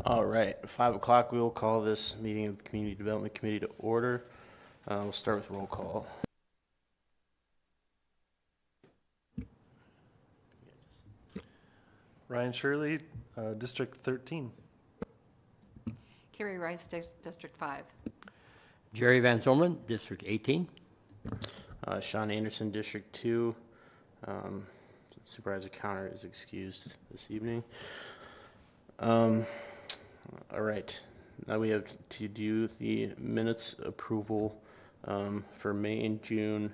All right, 5 o'clock, we will call this meeting of the Community Development Committee to order. We'll start with roll call. Ryan Shirley, District 13. Carrie Rice, District 5. Jerry Van Zomen, District 18. Sean Anderson, District 2. Supervisor Counter is excused this evening. All right, now we have to do the minutes approval for May and June.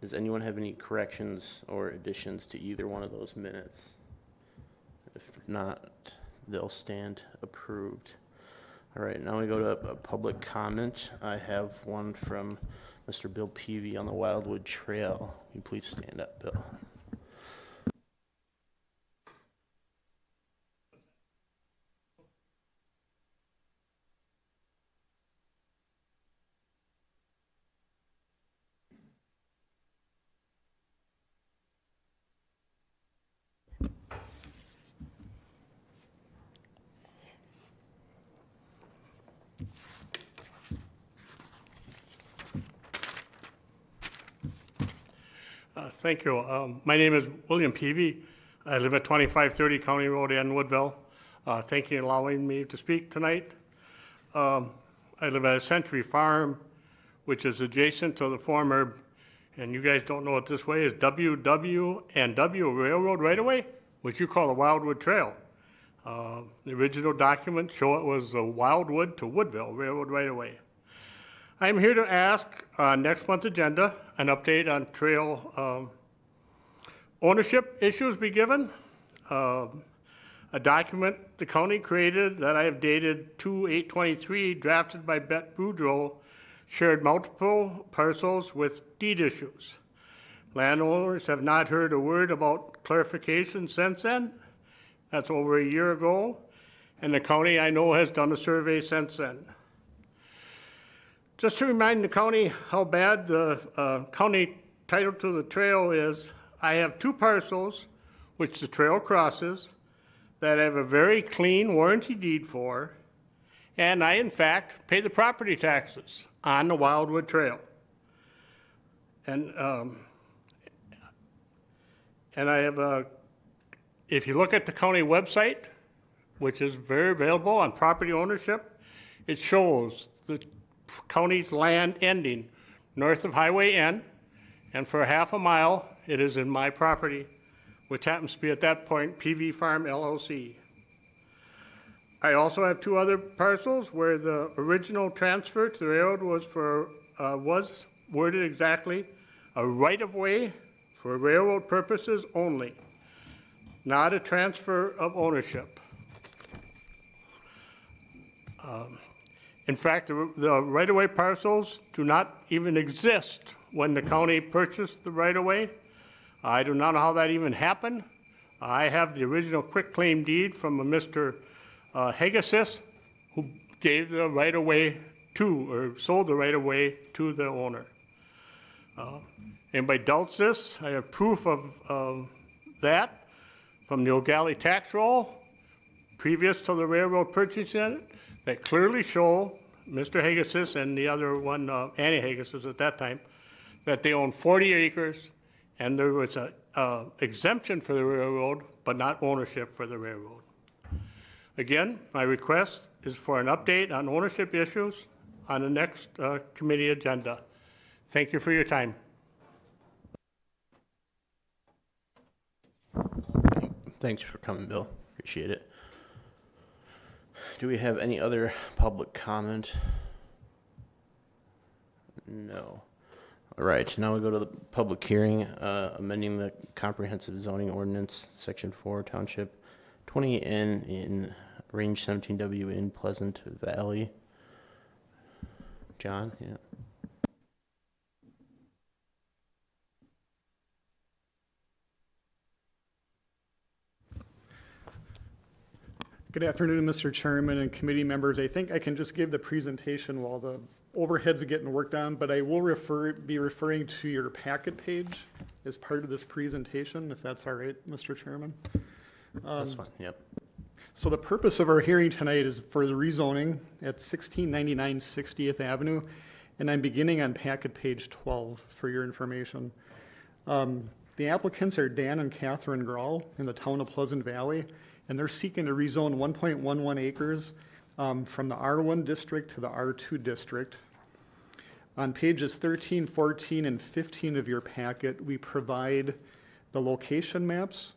Does anyone have any corrections or additions to either one of those minutes? If not, they'll stand approved. All right, now we go to a public comment. I have one from Mr. Bill Peavy on the Wildwood Trail. Will you please stand up, Bill? Thank you. My name is William Peavy. I live at 2530 County Road in Woodville. Thank you for allowing me to speak tonight. I live at a Century Farm, which is adjacent to the former, and you guys don't know it this way, is WW and W Railroad right-of-way, which you call the Wildwood Trail. The original documents show it was the Wildwood to Woodville Railroad right-of-way. I'm here to ask next month's agenda an update on trail ownership issues be given. A document the county created that I have dated 2/8/23, drafted by Bette Boudreau, shared multiple parcels with deed issues. Landowners have not heard a word about clarification since then. That's over a year ago. And the county, I know, has done a survey since then. Just to remind the county how bad the county title to the trail is, I have 2 parcels which the trail crosses that I have a very clean warranty deed for, and I, in fact, pay the property taxes on the Wildwood Trail. And I have if you look at the county website, which is very available on property ownership, it shows the county's land ending north of Highway N, and for half a mile it is in my property, which happens to be at that point PV Farm LLC. I also have 2 other parcels where the original transfer to the railroad was worded exactly a right-of-way for railroad purposes only, not a transfer of ownership. In fact, the right-of-way parcels do not even exist when the county purchased the right-of-way. I do not know how that even happened. I have the original quitclaim deed from a Mr. Hegasis, who gave the right-of-way to, or sold the right-of-way to the owner. Anybody doubts this? I have proof of that from the O'Galley tax roll previous to the railroad purchasing it, that clearly show Mr. Hegasis and the other one, Annie Hegasis at that time, that they own 40 acres and there was a exemption for the railroad, but not ownership for the railroad. Again, my request is for an update on ownership issues on the next committee agenda. Thank you for your time. Thanks for coming, Bill. Appreciate it. Do we have any other public comment? No. All right, now we go to the public hearing, amending the comprehensive zoning ordinance, section 4, township 20N in range 17W in Pleasant Valley. John, yeah. Good afternoon, Mr. Chairman and committee members. I think I can just give the presentation while the overheads are getting worked on, but I will be referring to your packet page as part of this presentation, if that's all right, Mr. Chairman. That's fine, yep. So the purpose of our hearing tonight is for the rezoning at 1699 60th Avenue, and I'm beginning on packet page 12 for your information. The applicants are Dan and Catherine Grawl in the town of Pleasant Valley, and they're seeking to rezone 1.11 acres from the R1 district to the R2 district. On pages 13, 14, and 15 of your packet, we provide the location maps.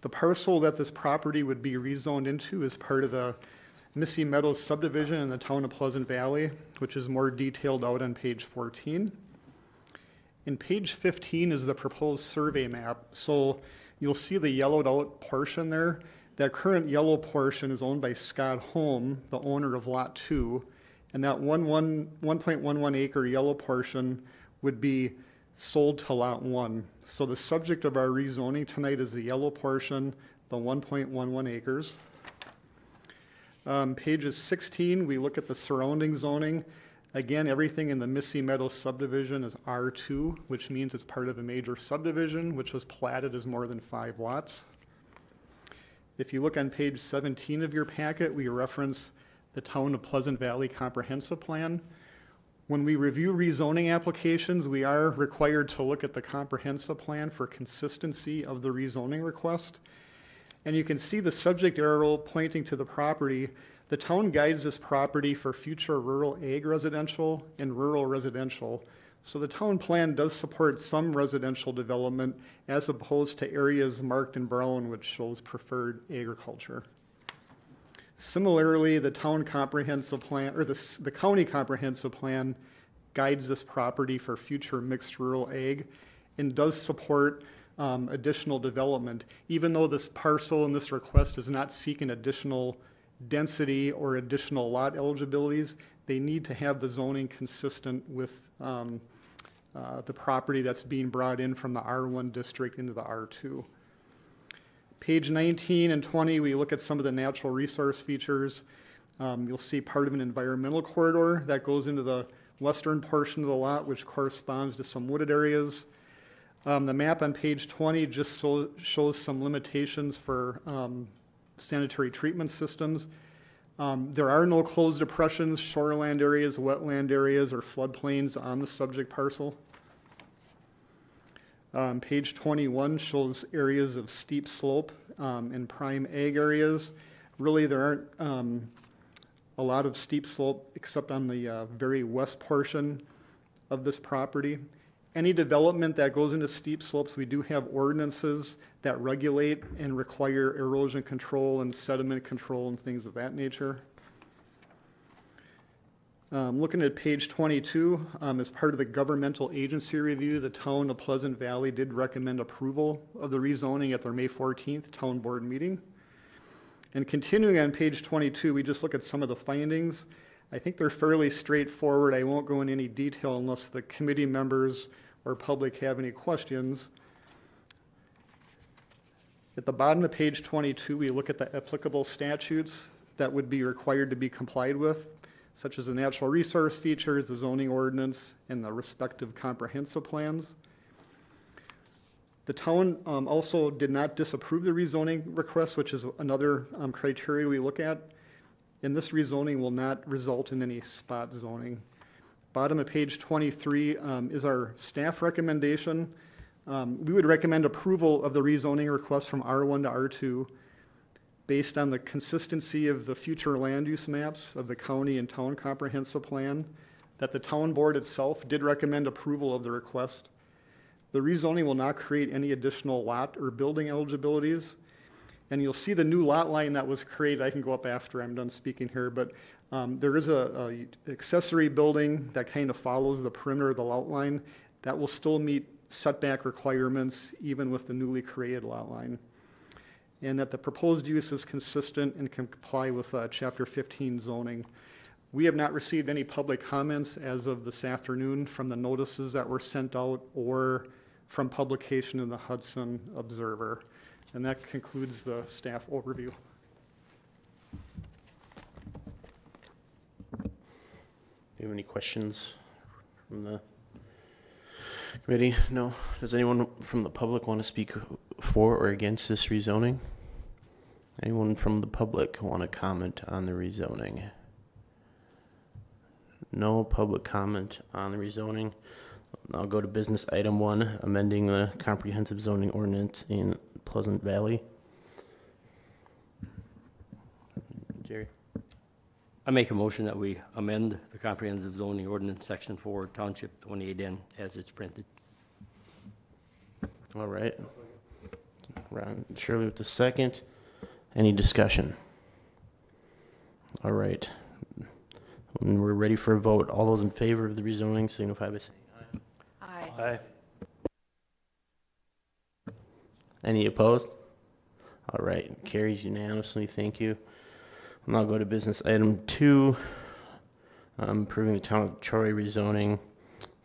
The parcel that this property would be rezoned into is part of the Missy Meadows subdivision in the town of Pleasant Valley, which is more detailed out on page 14. And page 15 is the proposed survey map. So you'll see the yellowed out portion there. That current yellow portion is owned by Scott Holm, the owner of Lot 2. And that 1.11 acre yellow portion would be sold to Lot 1. So the subject of our rezoning tonight is the yellow portion, the 1.11 acres. Pages 16, we look at the surrounding zoning. Again, everything in the Missy Meadows subdivision is R2, which means it's part of a major subdivision, which was platted as more than 5 lots. If you look on page 17 of your packet, we reference the Town of Pleasant Valley Comprehensive Plan. When we review rezoning applications, we are required to look at the comprehensive plan for consistency of the rezoning request. And you can see the subject arrow pointing to the property. The town guides this property for future rural ag residential and rural residential. So the town plan does support some residential development as opposed to areas marked in brown, which shows preferred agriculture. Similarly, the town comprehensive plan, or the county comprehensive plan guides this property for future mixed rural ag and does support additional development. Even though this parcel and this request is not seeking additional density or additional lot eligibilities, they need to have the zoning consistent with the property that's being brought in from the R1 district into the R2. Page 19 and 20, we look at some of the natural resource features. You'll see part of an environmental corridor that goes into the western portion of the lot, which corresponds to some wooded areas. The map on page 20 just shows some limitations for sanitary treatment systems. There are no closed depressions, shoreland areas, wetland areas, or floodplains on the subject parcel. Page 21 shows areas of steep slope and prime ag areas. Really, there aren't a lot of steep slope except on the very west portion of this property. Any development that goes into steep slopes, we do have ordinances that regulate and require erosion control and sediment control and things of that nature. Looking at page 22, as part of the governmental agency review, the town of Pleasant Valley did recommend approval of the rezoning at their May 14th town board meeting. And continuing on page 22, we just look at some of the findings. I think they're fairly straightforward. I won't go into any detail unless the committee members or public have any questions. At the bottom of page 22, we look at the applicable statutes that would be required to be complied with, such as the natural resource features, the zoning ordinance, and the respective comprehensive plans. The town also did not disapprove the rezoning request, which is another criteria we look at. And this rezoning will not result in any spot zoning. Bottom of page 23 is our staff recommendation. We would recommend approval of the rezoning request from R1 to R2 based on the consistency of the future land use maps of the county and town comprehensive plan, that the town board itself did recommend approval of the request. The rezoning will not create any additional lot or building eligibilities. And you'll see the new lot line that was created. I can go up after I'm done speaking here, but there is a accessory building that kind of follows the perimeter of the lot line that will still meet setback requirements even with the newly created lot line. And that the proposed use is consistent and can comply with Chapter 15 zoning. We have not received any public comments as of this afternoon from the notices that were sent out or from publication in the Hudson Observer. And that concludes the staff overview. Do you have any questions from the committee? No. Does anyone from the public want to speak for or against this rezoning? Anyone from the public want to comment on the rezoning? No public comment on the rezoning. I'll go to business item 1, amending the comprehensive zoning ordinance in Pleasant Valley. Jerry? I make a motion that we amend the comprehensive zoning ordinance, section 4, township 28N, as it's printed. All right. Ron, Shirley with the second. Any discussion? All right. When we're ready for a vote, all those in favor of the rezoning signify by saying aye. Aye. Any opposed? All right, carries unanimously, thank you. I'll now go to business item 2, approving the town of Troy rezoning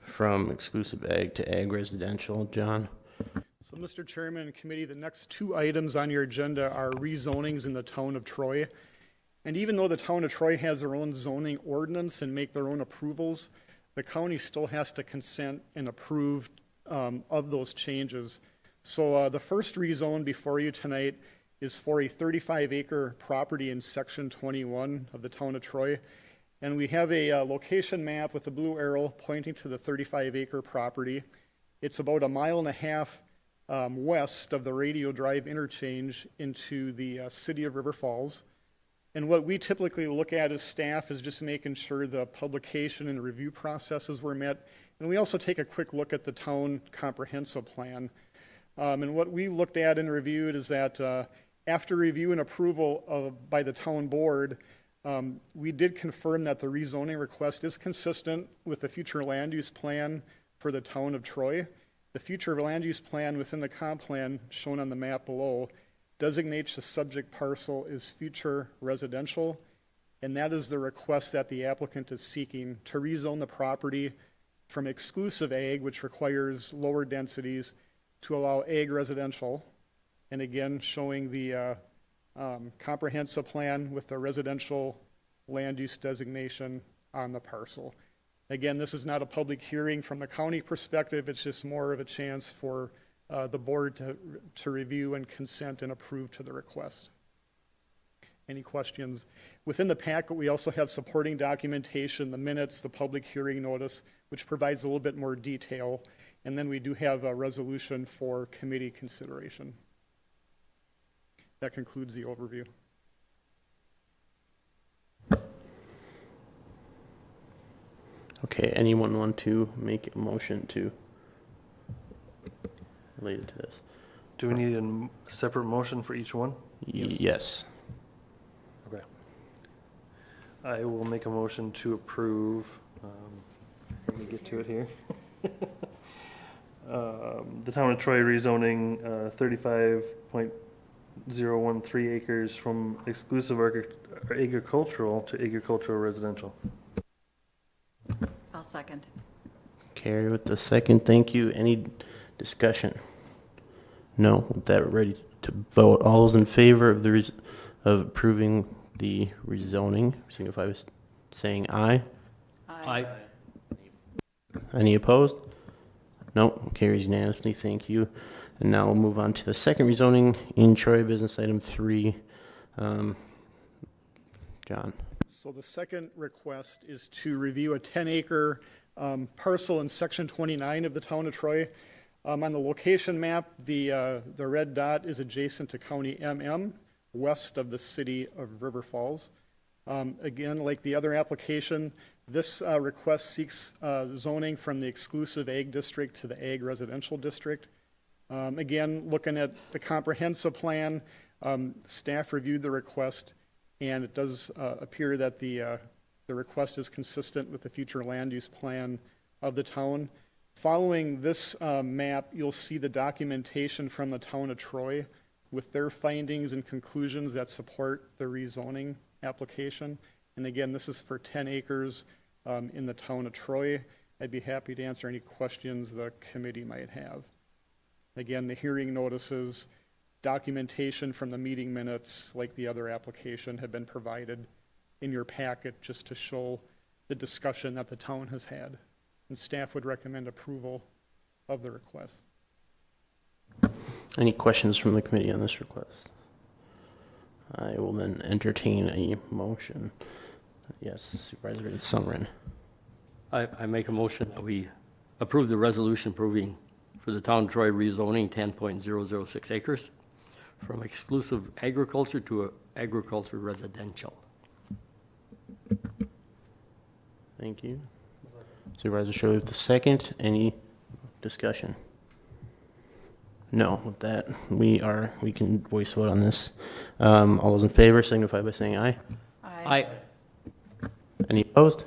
from exclusive ag to ag residential. John? So, Mr. Chairman and committee, the next 2 items on your agenda are rezonings in the town of Troy. And even though the town of Troy has their own zoning ordinance and make their own approvals, the county still has to consent and approve of those changes. So the first rezone before you tonight is for a 35-acre property in section 21 of the town of Troy. And we have a location map with a blue arrow pointing to the 35-acre property. It's about 1.5 miles west of the Radio Drive interchange into the city of River Falls. And what we typically look at as staff is just making sure the publication and review processes were met. And we also take a quick look at the town comprehensive plan. And what we looked at and reviewed is that after review and approval by the town board, we did confirm that the rezoning request is consistent with the future land use plan for the town of Troy. The future land use plan within the comp plan shown on the map below designates the subject parcel as future residential, and that is the request that the applicant is seeking to rezone the property from exclusive ag, which requires lower densities, to allow ag residential, and again showing the comprehensive plan with the residential land use designation on the parcel. Again, this is not a public hearing from the county perspective, it's just more of a chance for the board to review and consent and approve to the request. Any questions? Within the packet, we also have supporting documentation, the minutes, the public hearing notice, which provides a little bit more detail. And then we do have a resolution for committee consideration. That concludes the overview. Okay, anyone want to make a motion to related to this? Do we need a separate motion for each one? Yes. Okay. I will make a motion to approve, let me get to it here. The town of Troy rezoning 35.013 acres from exclusive agricultural to agricultural residential. I'll second. Carrie with the second, thank you. Any discussion? No. With that, we're ready to vote. All those in favor of of approving the rezoning, signify by saying aye. Aye. Any opposed? No. Carries unanimously. Thank you. And now we'll move on to the second rezoning in Troy, business item 3. John. So the second request is to review a 10-acre parcel in section 29 of the town of Troy. On the location map, the red dot is adjacent to County MM, west of the city of River Falls. Again, like the other application, this request seeks zoning from the exclusive ag district to the ag residential district. Again, looking at the comprehensive plan, staff reviewed the request, and it does appear that the request is consistent with the future land use plan of the town. Following this map, you'll see the documentation from the town of Troy with their findings and conclusions that support the rezoning application. And again, this is for 10 acres in the town of Troy. I'd be happy to answer any questions the committee might have. Again, the hearing notices, documentation from the meeting minutes, like the other application, have been provided in your packet just to show the discussion that the town has had. And staff would recommend approval of the request. Any questions from the committee on this request? I will then entertain a motion. Yes, Supervisor Sumrin. I make a motion that we approve the resolution approving for the town of Troy rezoning 10.006 acres from exclusive agriculture to agriculture residential. Thank you. Supervisor Shirley with the second. Any discussion? No, with that, we can voice vote on this. All those in favor signify by saying aye. Aye. Any opposed?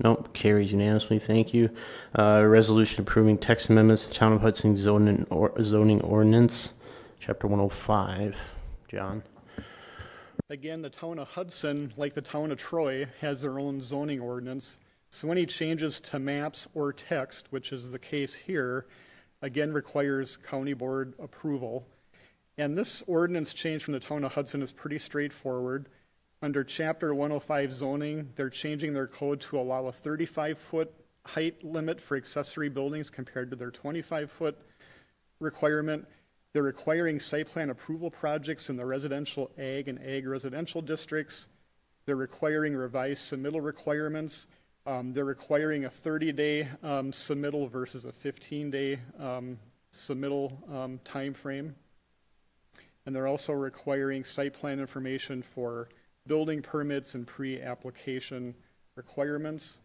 Nope, carries unanimously, thank you. Resolution approving text amendments to the Town of Hudson zoning ordinance, Chapter 105. John? Again, the town of Hudson, like the town of Troy, has their own zoning ordinance. So any changes to maps or text, which is the case here, again requires county board approval. And this ordinance change from the town of Hudson is pretty straightforward. Under Chapter 105 zoning, they're changing their code to allow a 35-foot height limit for accessory buildings compared to their 25-foot requirement. They're requiring site plan approval projects in the residential ag and ag residential districts. They're requiring revised submittal requirements. They're requiring a 30-day submittal versus a 15-day submittal timeframe. And they're also requiring site plan information for building permits and pre-application requirements.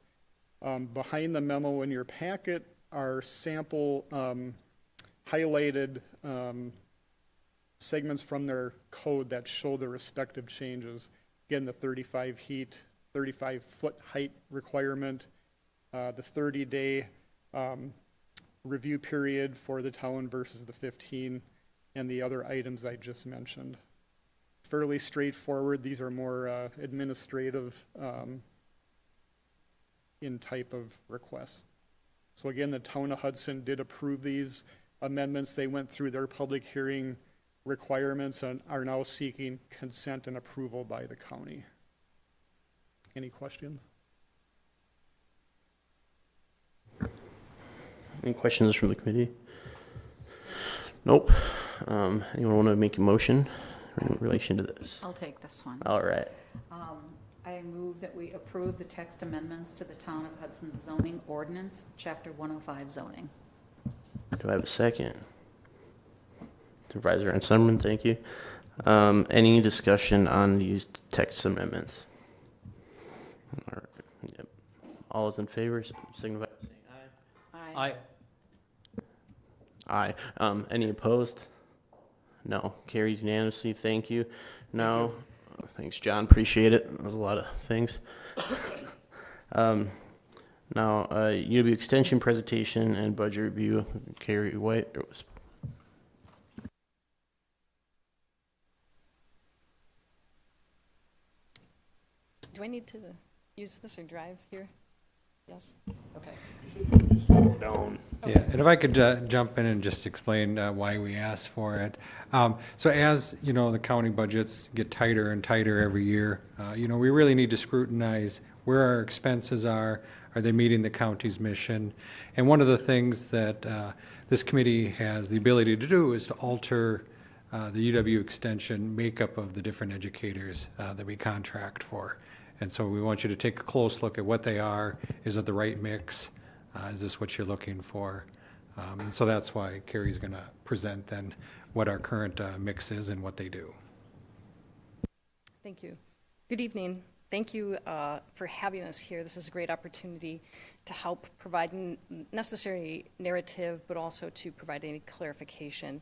Behind the memo in your packet are sample highlighted segments from their code that show the respective changes. Again, the 35-foot height requirement, the 30-day review period for the town versus the 15, and the other items I just mentioned. Fairly straightforward. These are more administrative in type of requests. So again, the town of Hudson did approve these amendments. They went through their public hearing requirements and are now seeking consent and approval by the county. Any questions? Any questions from the committee? Nope. Anyone want to make a motion in relation to this? I'll take this one. All right. I move that we approve the text amendments to the Town of Hudson zoning ordinance, Chapter 105 zoning. Do I have a second? Supervisor Sumrin, thank you. Any discussion on these text amendments? All right. Yep. All those in favor signify by saying aye. Aye. Aye. Any opposed? No. Carries unanimously. Thank you. Now, thanks, John. Appreciate it. That was a lot of things. Now, UW extension presentation and budget review. Carrie White. Do I need to use this or drive here? Yes? Okay. Yeah, and if I could jump in and just explain why we asked for it. So as, you know, the county budgets get tighter and tighter every year, you know, we really need to scrutinize where our expenses are they meeting the county's mission? And one of the things that this committee has the ability to do is to alter the UW extension makeup of the different educators that we contract for. And so we want you to take a close look at what they are. Is it the right mix? Is this what you're looking for? And so that's why Carrie's going to present then what our current mix is and what they do. Thank you. Good evening. Thank you for having us here. This is a great opportunity to help provide necessary narrative, but also to provide any clarification.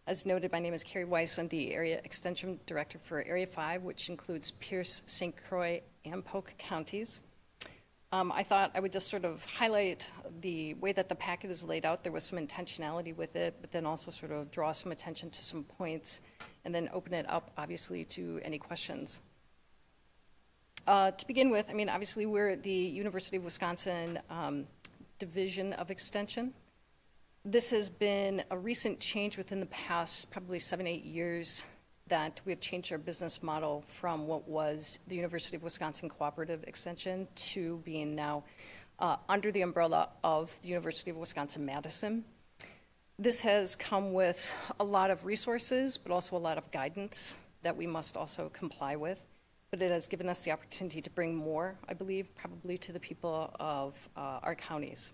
As noted, my name is Carrie Weiss. I'm the Area Extension Director for Area 5, which includes Pierce, St. Croix, and Polk counties. I thought I would just sort of highlight the way that the packet is laid out. There was some intentionality with it, but then also sort of draw some attention to some points and then open it up, obviously, to any questions. To begin with, I mean, obviously, we're the University of Wisconsin Division of Extension. This has been a recent change within the past probably 7-8 years that we have changed our business model from what was the University of Wisconsin Cooperative Extension to being now under the umbrella of the University of Wisconsin-Madison. This has come with a lot of resources, but also a lot of guidance. that we must also comply with, but it has given us the opportunity to bring more, I believe, probably to the people of our counties.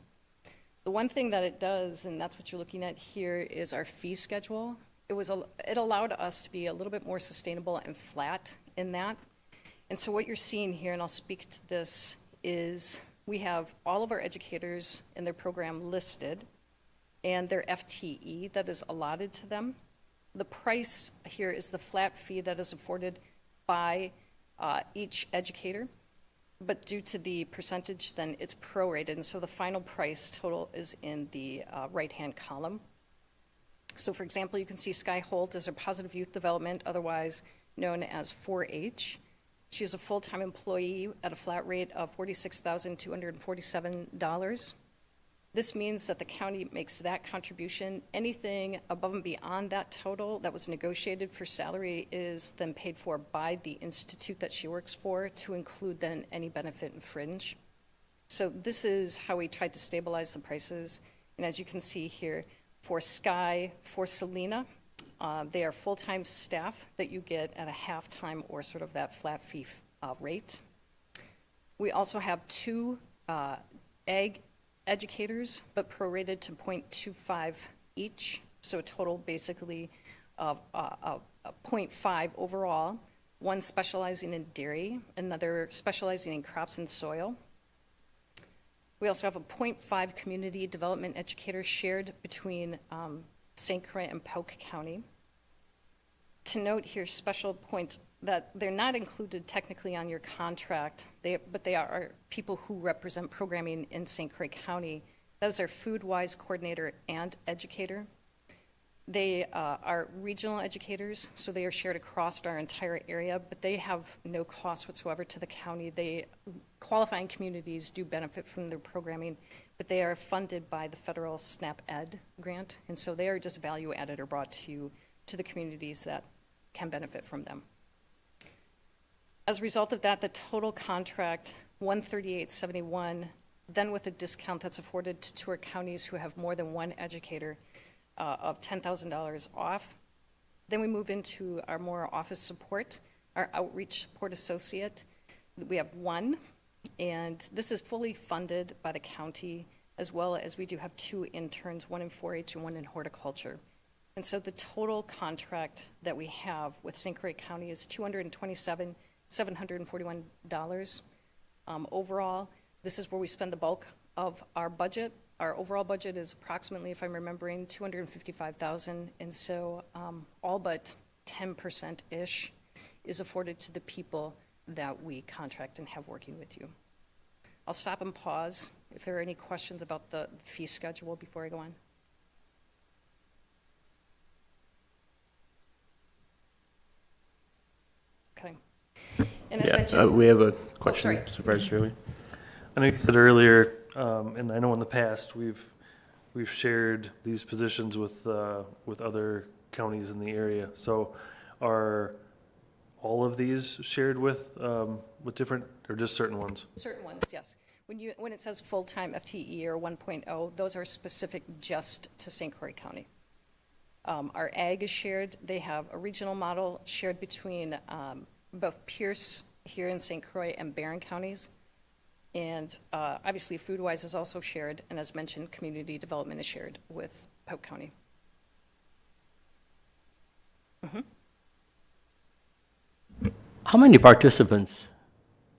The one thing that it does, and that's what you're looking at here, is our fee schedule. It allowed us to be a little bit more sustainable and flat in that. And so what you're seeing here, and I'll speak to this, is we have all of our educators in their program listed and their FTE that is allotted to them. The price here is the flat fee that is afforded by each educator, but due to the percentage, then it's prorated, and so the final price total is in the right-hand column. So for example, you can see Sky Holt is a positive youth development, otherwise known as 4-H. She is a full-time employee at a flat rate of $46,247. This means that the county makes that contribution. Anything above and beyond that total that was negotiated for salary is then paid for by the institute that she works for, to include then any benefit and fringe. So this is how we tried to stabilize the prices. And as you can see here, for Sky, for Selena, they are full-time staff that you get at a half-time or sort of that flat fee rate. We also have 2 ag educators, but prorated to 0.25 each, so a total basically of 0.5 overall, one specializing in dairy, another specializing in crops and soil. We also have a 0.5 community development educator shared between St. Croix and Polk County. To note here, special point that they're not included technically on your contract, but they are people who represent programming in St. Croix County. That is our food-wise coordinator and educator. They are regional educators, so they are shared across our entire area, but they have no cost whatsoever to the county. Qualifying communities do benefit from their programming, but they are funded by the federal SNAP Ed grant, and so they are just value added or brought to the communities that can benefit from them. As a result of that, the total contract, $138.71, then with a discount that's afforded to our counties who have more than one educator of $10,000 off. Then we move into our more office support, our outreach support associate. We have 1, and this is fully funded by the county, as well as we do have 2 interns, 1 in 4-H and 1 in horticulture. And so the total contract that we have with St. Croix County is $227,741. Overall, this is where we spend the bulk of our budget. Our overall budget is approximately, if I'm remembering, $255,000, and so all but 10%-ish is afforded to the people that we contract and have working with you. I'll stop and pause if there are any questions about the fee schedule before I go on. Okay. And as mentioned, we have a question, sorry. Supervisor Shirley. I know you said earlier, and I know in the past, we've shared these positions with other counties in the area. So are all of these shared with different, or just certain ones? Certain ones, yes. When it says full-time FTE or 1.0, those are specific just to St. Croix County. Our ag is shared. They have a regional model shared between both Pierce here in St. Croix and Barron counties. And obviously, food-wise is also shared, and as mentioned, community development is shared with Polk County. How many participants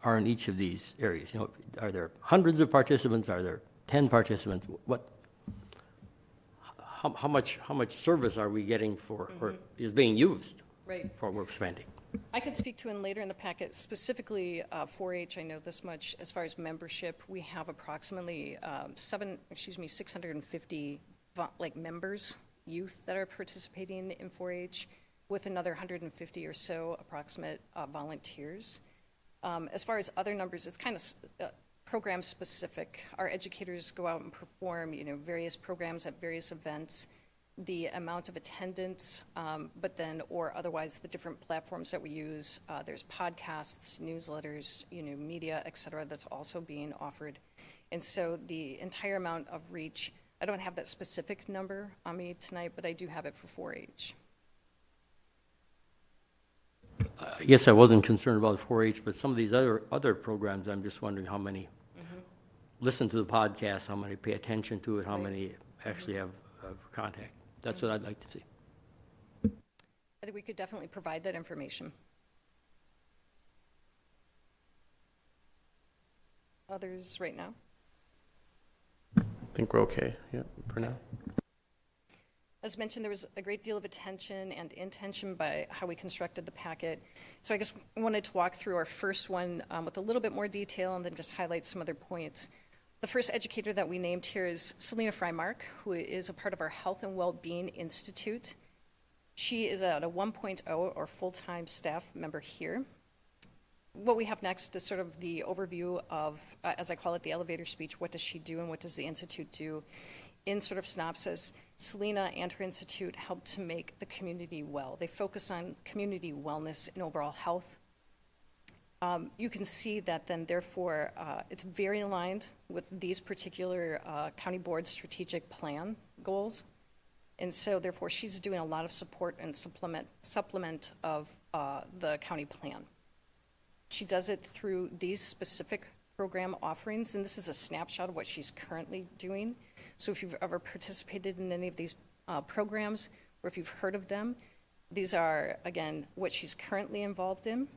are in each of these areas? You know, are there hundreds of participants? Are there 10 participants? How much service are we getting for, or is being used Right. for what we're spending? I could speak to in later in the packet, specifically 4-H, I know this much. As far as membership, we have approximately 650 members, youth that are participating in 4-H, with another 150 or so approximate volunteers. As far as other numbers, it's kind of program specific. Our educators go out and perform, various programs at various events. The amount of attendance, but then, or otherwise, the different platforms that we use. There's podcasts, newsletters, media, et cetera, that's also being offered. And so the entire amount of reach, I don't have that specific number on me tonight, but I do have it for 4-H. I guess I wasn't concerned about 4-H, but some of these other programs, I'm just wondering how many listen to the podcast, how many pay attention to it, how many actually have contact. That's what I'd like to see. I think we could definitely provide that information. Others right now? I think we're okay, yeah, for now. As mentioned, there was a great deal of attention and intention by how we constructed the packet. So I guess we wanted to walk through our first one with a little bit more detail and then just highlight some other points. The first educator that we named here is Selena Freimark, who is a part of our Health and Wellbeing Institute. She is at a 1.0 or full-time staff member here. What we have next is sort of the overview of, as I call it, the elevator speech. What does she do and what does the Institute do? In sort of synopsis, Selena and her institute help to make the community well. They focus on community wellness and overall health. You can see that then, therefore, it's very aligned with these particular county board strategic plan goals. And so, therefore, she's doing a lot of support and supplement of the county plan. She does it through these specific program offerings, and this is a snapshot of what she's currently doing. So if you've ever participated in any of these programs, or if you've heard of them, these are, again, what she's currently involved in.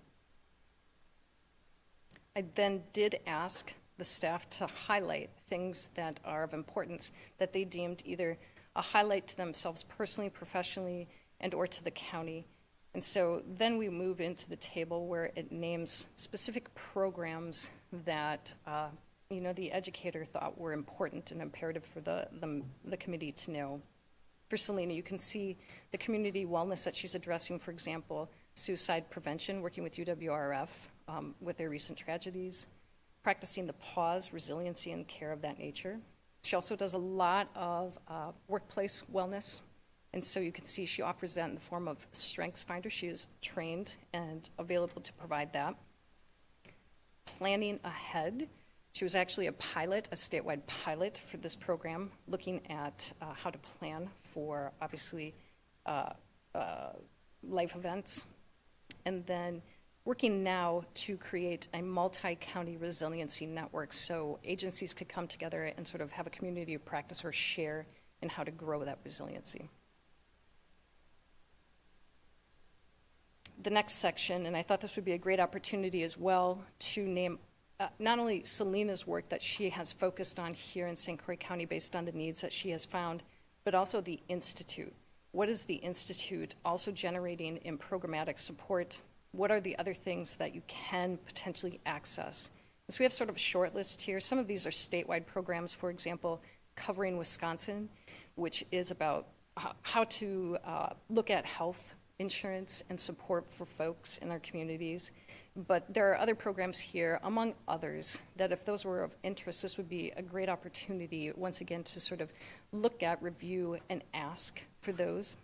I then did ask the staff to highlight things that are of importance that they deemed either a highlight to themselves personally, professionally, and or to the county. And so then we move into the table where it names specific programs that the educator thought were important and imperative for the committee to know. For Selena, you can see the community wellness that she's addressing, for example, suicide prevention, working with UWRF with their recent tragedies, practicing the pause, resiliency, and care of that nature. She also does a lot of workplace wellness, and so you can see she offers that in the form of Strengths Finder. She is trained and available to provide that. Planning ahead. She was actually a pilot, a statewide pilot for this program, looking at how to plan for, obviously, life events. And then working now to create a multi-county resiliency network so agencies could come together and sort of have a community of practice or share in how to grow that resiliency. The next section, and I thought this would be a great opportunity as well to name not only Selena's work that she has focused on here in St. Croix County based on the needs that she has found, but also the Institute. What is the Institute also generating in programmatic support? What are the other things that you can potentially access? And so we have sort of a short list here. Some of these are statewide programs, for example, Covering Wisconsin, which is about how to look at health insurance and support for folks in our communities. But there are other programs here, among others, that if those were of interest, this would be a great opportunity, once again, to sort of look at, review, and ask for those.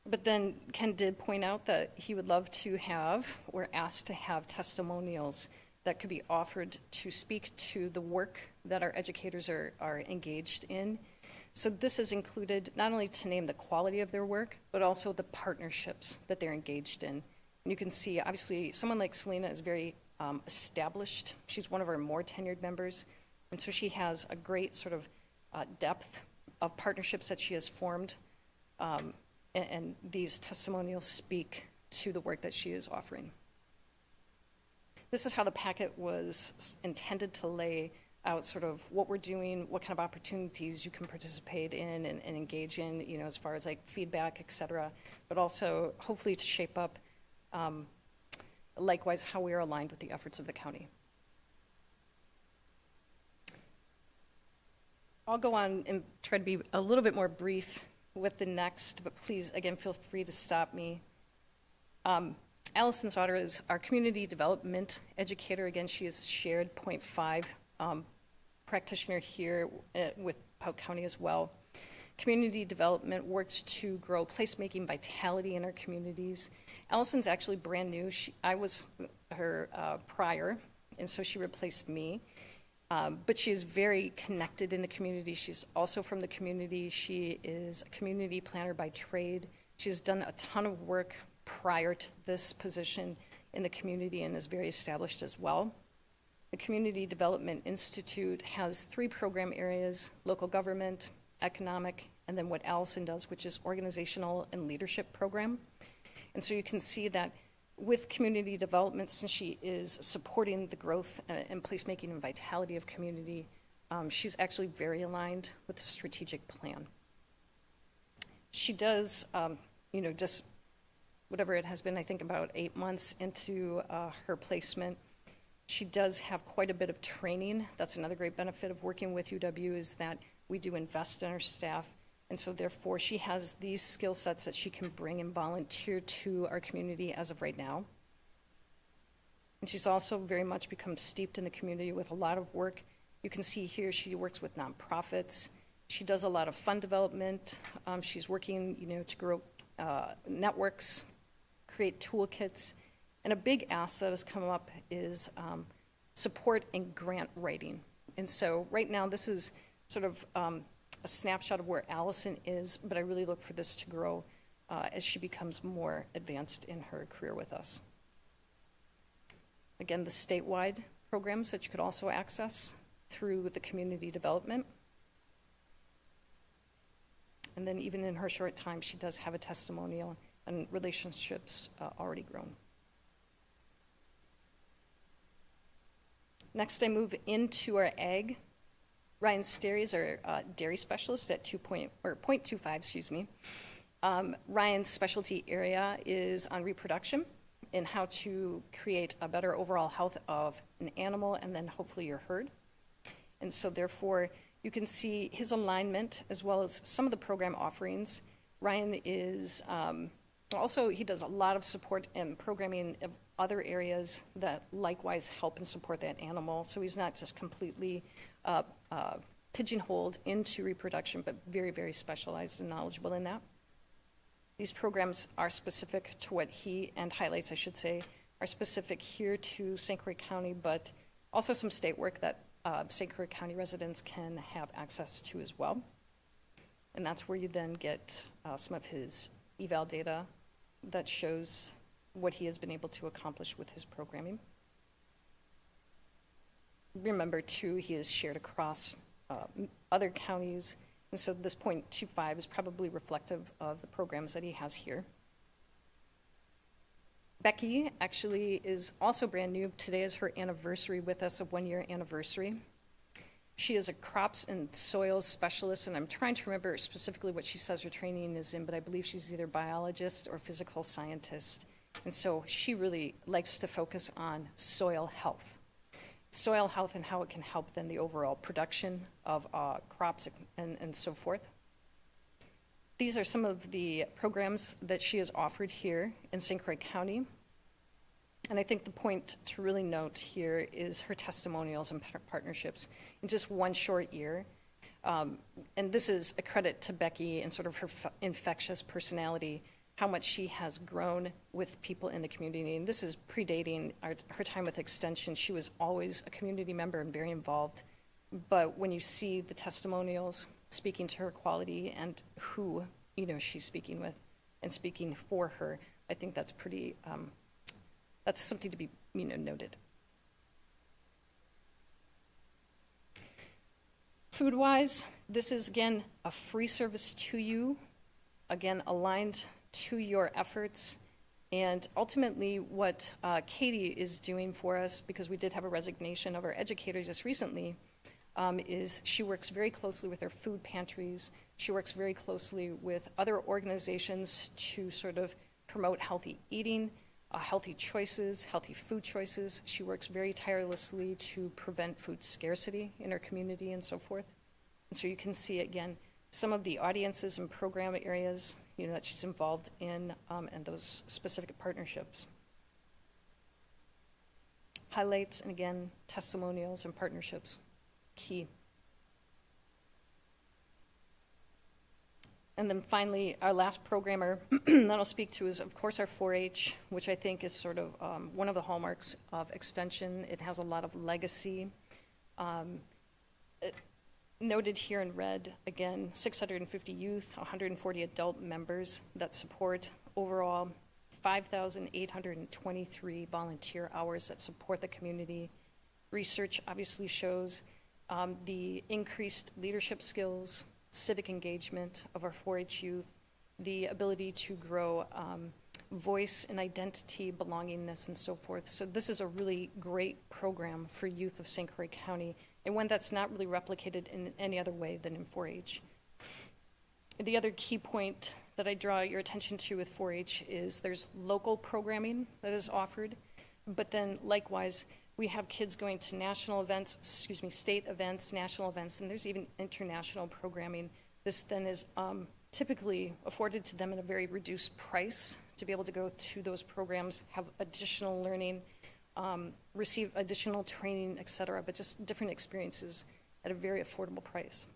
But then Ken did point out that he would love to have, or ask to have, testimonials that could be offered to speak to the work that our educators are engaged in. So this is included not only to name the quality of their work, but also the partnerships that they're engaged in. And you can see, obviously, someone like Selena is very established. She's one of our more tenured members. And so she has a great sort of depth of partnerships that she has formed. And these testimonials speak to the work that she is offering. This is how the packet was intended to lay out sort of what we're doing, what kind of opportunities you can participate in and engage in, as far as like feedback, et cetera, but also hopefully to shape up, likewise, how we are aligned with the efforts of the county. I'll go on and try to be a little bit more brief with the next, but please, again, feel free to stop me. Allison Sauter is our community development educator. Again, she is shared .5 practitioner here with Polk County as well. Community development works to grow placemaking vitality in our communities. Allison's actually brand new. I was her prior, and so she replaced me. But she is very connected in the community. She's also from the community. She is a community planner by trade. She's done a ton of work prior to this position in the community and is very established as well. The Community Development Institute has 3 program areas: local government, economic, and then what Allison does, which is organizational and leadership program. And so you can see that with community development, since she is supporting the growth and placemaking and vitality of community, she's actually very aligned with the strategic plan. She does, just whatever it has been, I think about 8 months into her placement, she does have quite a bit of training. That's another great benefit of working with UW, is that we do invest in our staff. And so therefore, she has these skill sets that she can bring and volunteer to our community as of right now. And she's also very much become steeped in the community with a lot of work. You can see here she works with nonprofits. She does a lot of fund development. She's working, to grow networks, create toolkits. And a big ask that has come up is support in grant writing. And so right now, this is sort of a snapshot of where Allison is, but I really look for this to grow as she becomes more advanced in her career with us. Again, the statewide programs that you could also access through the community development. And then even in her short time, she does have a testimonial and relationships already grown. Next, I move into our ag. Ryan Sterry is our dairy specialist at 0.25, excuse me. Ryan's specialty area is on reproduction and how to create a better overall health of an animal and then hopefully your herd. And so therefore, you can see his alignment as well as some of the program offerings. Ryan is also, he does a lot of support and programming of other areas that likewise help and support that animal. So he's not just completely pigeonholed into reproduction, but very, very specialized and knowledgeable in that. These programs are specific to what he, and highlights, I should say, are specific here to St. Croix County, but also some state work that St. Croix County residents can have access to as well. And that's where you then get some of his eval data that shows what he has been able to accomplish with his programming. Remember, too, he is shared across other counties, and so this 0.25 is probably reflective of the programs that he has here. Becky actually is also brand new. Today is her anniversary with us, a 1-year anniversary. She is a crops and soils specialist, and I'm trying to remember specifically what she says her training is in, but I believe she's either biologist or physical scientist. And so she really likes to focus on soil health and how it can help then the overall production of crops and so forth. These are some of the programs that she has offered here in St. Croix County. And I think the point to really note here is her testimonials and partnerships in just 1 short year. And this is a credit to Becky and sort of her infectious personality, how much she has grown with people in the community. And this is predating her time with Extension. She was always a community member and very involved. But when you see the testimonials speaking to her quality and who she's speaking with and speaking for her, I think that's pretty, that's something to be noted. Food-wise, this is, again, a free service to you, again, aligned to your efforts. And ultimately, what Katie is doing for us, because we did have a resignation of our educator just recently, is she works very closely with our food pantries. She works very closely with other organizations to sort of promote healthy eating, healthy choices, healthy food choices. She works very tirelessly to prevent food scarcity in our community and so forth. And so you can see, again, some of the audiences and program areas that she's involved in and those specific partnerships. Highlights, and again, testimonials and partnerships, key. And then finally, our last programmer that I'll speak to is, of course, our 4-H, which I think is sort of one of the hallmarks of Extension. It has a lot of legacy. Noted here in red, again, 650 youth, 140 adult members that support. Overall, 5,823 volunteer hours that support the community. Research obviously shows the increased leadership skills, civic engagement of our 4-H youth, the ability to grow voice and identity, belongingness, and so forth. So this is a really great program for youth of St. Croix County, and one that's not really replicated in any other way than in 4-H. The other key point that I draw your attention to with 4-H is there's local programming that is offered, but then likewise, we have kids going to national events, state events, national events, and there's even international programming. This then is typically afforded to them at a very reduced price to be able to go to those programs, have additional learning, receive additional training, et cetera, but just different experiences at a very affordable price.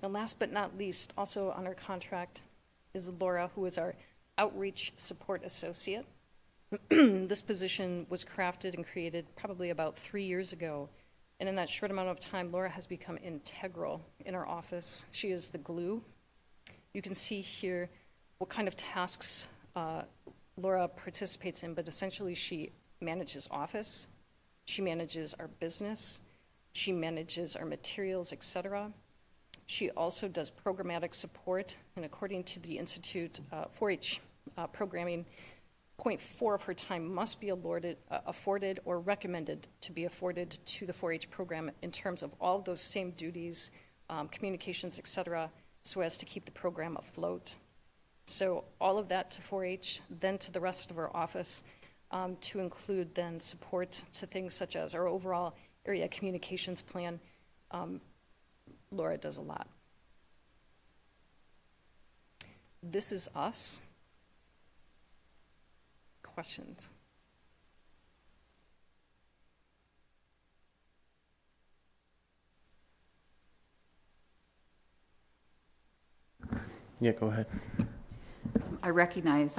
And last but not least, also on our contract is Laura, who is our Outreach Support Associate. This position was crafted and created probably about 3 years ago. And in that short amount of time, Laura has become integral in our office. She is the glue. You can see here what kind of tasks Laura participates in, but essentially she manages office, she manages our business, she manages our materials, et cetera. She also does programmatic support, and according to the Institute 4-H programming, 0.4 of her time must be afforded or recommended to be afforded to the 4-H program in terms of all of those same duties, communications, et cetera, so as to keep the program afloat. So all of that to 4-H, then to the rest of our office, to include then support to things such as our overall area communications plan. Laura does a lot. This is us. Questions? Yeah, go ahead. I recognize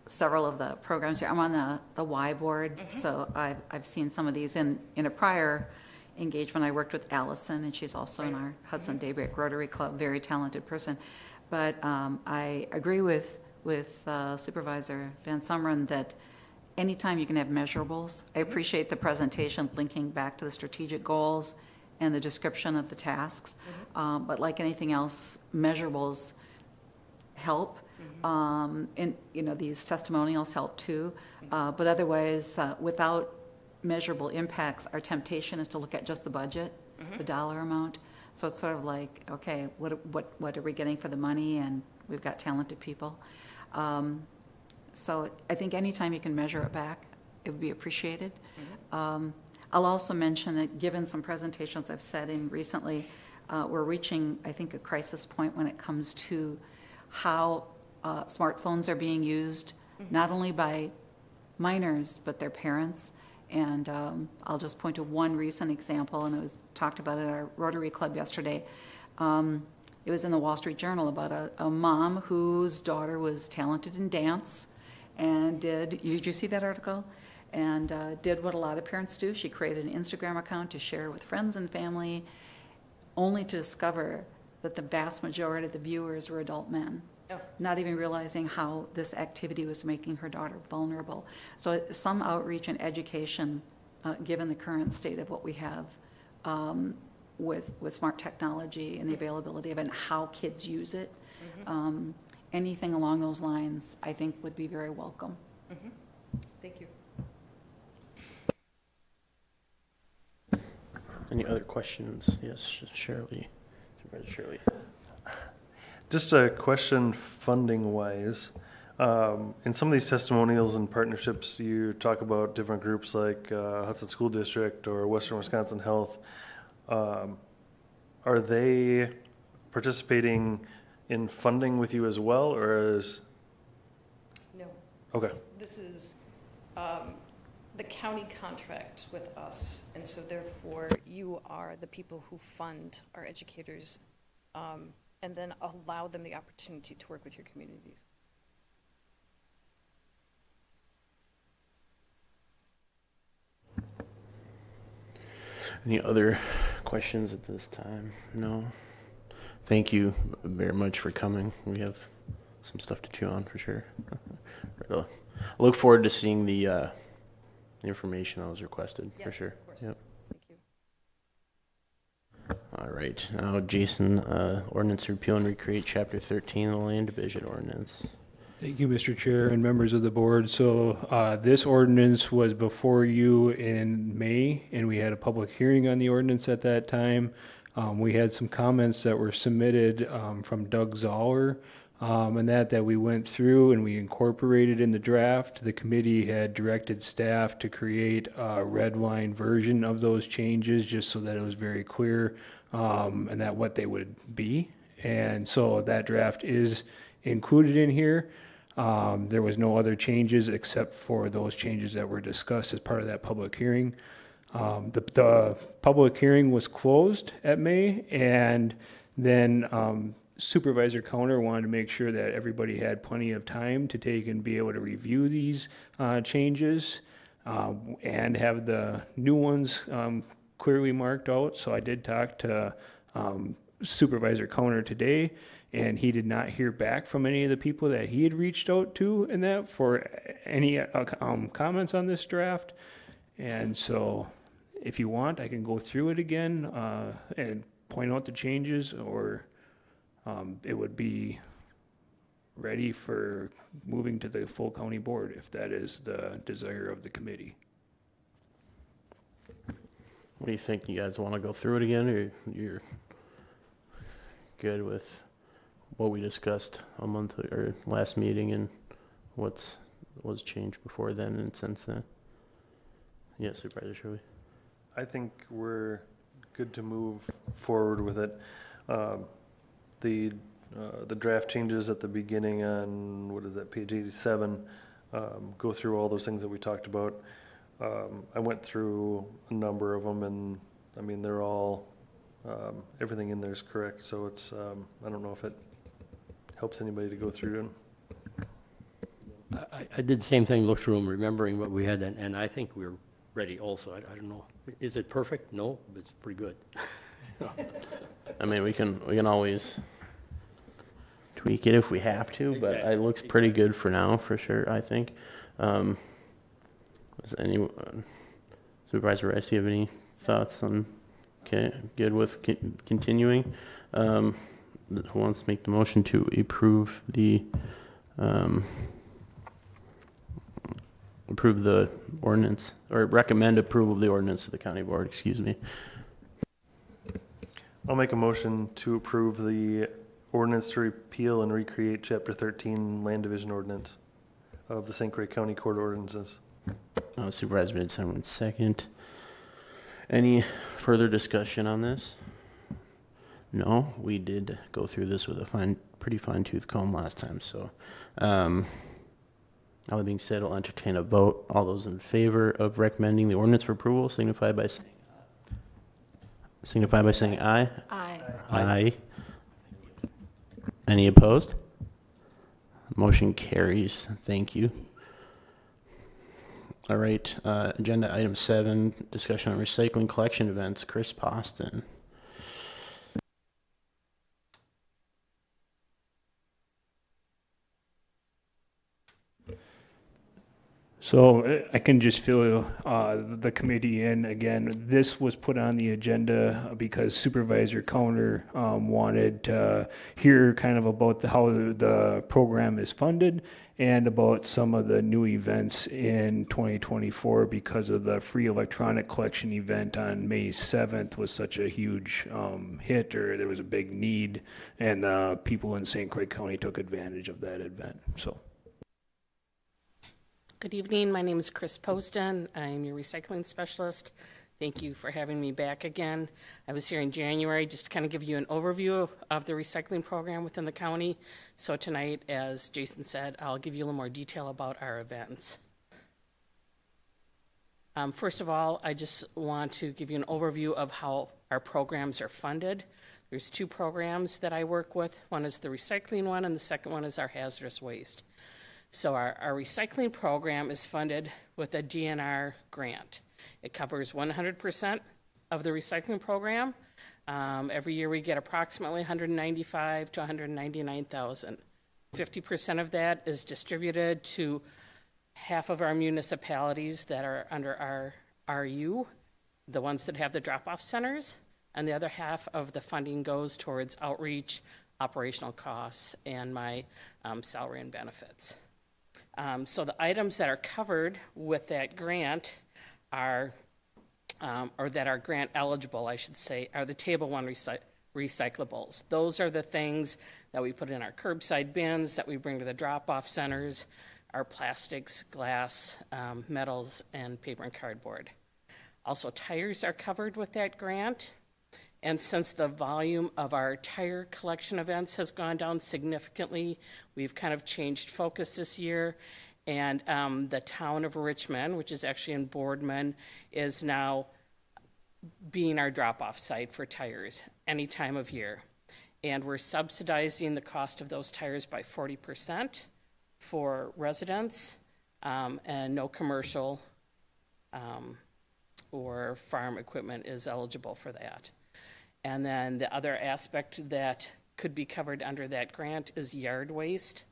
several of the programs here. I'm on the Y board, so I've seen some of these. In a prior engagement, I worked with Allison, and she's also in our Hudson Daybreak Rotary Club, very talented person. But I agree with Supervisor Van Sumeren that anytime you can have measurables, I appreciate the presentation linking back to the strategic goals and the description of the tasks. But like anything else, measurables help. And these testimonials help too. But otherwise, without measurable impacts, our temptation is to look at just the budget, the dollar amount. So it's sort of like, okay, what are we getting for the money? And we've got talented people. So I think anytime you can measure it back, it would be appreciated. I'll also mention that given some presentations I've said in recently, we're reaching, I think, a crisis point when it comes to how smartphones are being used, not only by minors, but their parents. And I'll just point to one recent example, and it was talked about at our Rotary Club yesterday. It was in the Wall Street Journal about a mom whose daughter was talented in dance and did you see that article? And did what a lot of parents do. She created an Instagram account to share with friends and family, only to discover that the vast majority of the viewers were adult men. Not even realizing how this activity was making her daughter vulnerable. So some outreach and education, given the current state of what we have with smart technology and the availability of it and how kids use it, anything along those lines, I think would be very welcome. Thank you. Any other questions? Yes, Shirley. Supervisor Shirley. Just a question funding-wise. In some of these testimonials and partnerships, you talk about different groups like Hudson School District or Western Wisconsin Health. Are they participating in funding with you as well, or is? No. Okay. This is the county contract with us, and so therefore you are the people who fund our educators and then allow them the opportunity to work with your communities. Any other questions at this time? No? Thank you very much for coming. We have some stuff to chew on for sure. I look forward to seeing the information that was requested for Yes, sure. of course. Yep. Thank you. All right. Now, Jason, ordinance to repeal and recreate Chapter 13 of the Land Division Ordinance. Thank you, Mr. Chair and members of the board. So this ordinance was before you in May, and we had a public hearing on the ordinance at that time. We had some comments that were submitted from Doug Zoller, and that we went through and we incorporated in the draft. The committee had directed staff to create a red line version of those changes, just so that it was very clear and that what they would be. And so that draft is included in here. There was no other changes except for those changes that were discussed as part of that public hearing. The public hearing was closed at May, and then Supervisor Counter wanted to make sure that everybody had plenty of time to take and be able to review these changes and have the new ones clearly marked out. So I did talk to Supervisor Counter today, and he did not hear back from any of the people that he had reached out to in that for any comments on this draft. And so if you want, I can go through it again and point out the changes, or it would be ready for moving to the full county board if that is the desire of the committee. What do you think? You guys want to go through it again, or you're good with what we discussed a month or last meeting and was changed before then and since then? Yes, Supervisor Shirley. I think we're good to move forward with it. The draft changes at the beginning on, what is that, page 87, go through all those things that we talked about. I went through a number of them, and I mean, they're all, everything in there is correct, so it's, I don't know if it helps anybody to go through and I did the same thing, look through them, remembering what we had, and I think we're ready also. I don't know. Is it perfect? No, but it's pretty good. I mean, we can always tweak it if we have to, but it looks pretty good for now, for sure, I think. Does any Supervisor Rice, do you have any thoughts on? Okay, good with continuing. Who wants to make the motion to approve the ordinance, or recommend approval of the ordinance to the county board? Excuse me. I'll make a motion to approve the ordinance to repeal and recreate Chapter 13 Land Division Ordinance of the St. Croix County Court Ordinances. Supervisor made someone second. Any further discussion on this? No, we did go through this with a pretty fine-tooth comb last time. So, all that being said, I'll entertain a vote. All those in favor of recommending the ordinance for approval signify by saying aye. Aye. Aye. Any opposed? Motion carries. Thank you. All right, agenda item 7, discussion on recycling collection events. Chris Poston. So I can just fill the committee in again. This was put on the agenda because Supervisor Counter wanted to hear kind of about how the program is funded and about some of the new events in 2024 because of the free electronic collection event on May 7th was such a huge hit, or there was a big need, and people in St. Croix County took advantage of that event. So. Good evening. My name is Chris Poston. I'm your recycling specialist. Thank you for having me back again. I was here in January just to kind of give you an overview of the recycling program within the county. So tonight, as Jason said, I'll give you a little more detail about our events. First of all, I just want to give you an overview of how our programs are funded. There's 2 programs that I work with. One is the recycling one, and the second one is our hazardous waste. So our recycling program is funded with a DNR grant. It covers 100% of the recycling program. Every year we get approximately 195 to 199,000. 50% of that is distributed to half of our municipalities that are under our RU, the ones that have the drop-off centers, and the other half of the funding goes towards outreach, operational costs, and my salary and benefits. So the items that are covered with that grant are, or that are grant eligible, I should say, are the Table 1 recyclables. Those are the things that we put in our curbside bins that we bring to the drop-off centers, our plastics, glass, metals, and paper and cardboard. Also, tires are covered with that grant. And since the volume of our tire collection events has gone down significantly, we've kind of changed focus this year. And the town of Richmond, which is actually in Boardman, is now being our drop-off site for tires any time of year. And we're subsidizing the cost of those tires by 40% for residents, and no commercial or farm equipment is eligible for that. And then the other aspect that could be covered under that grant is yard waste.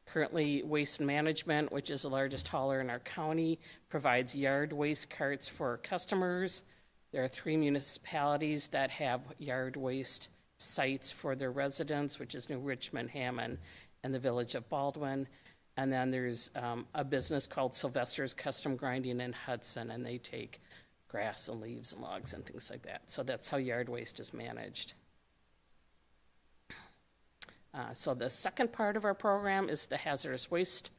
Currently, Waste Management, which is the largest hauler in our county, provides yard waste carts for customers. There are 3 municipalities that have yard waste sites for their residents, which is New Richmond, Hammond, and the village of Baldwin. And then there's a business called Sylvester's Custom Grinding in Hudson, and they take grass and leaves and logs and things like that. So that's how yard waste is managed. So the second part of our program is the hazardous waste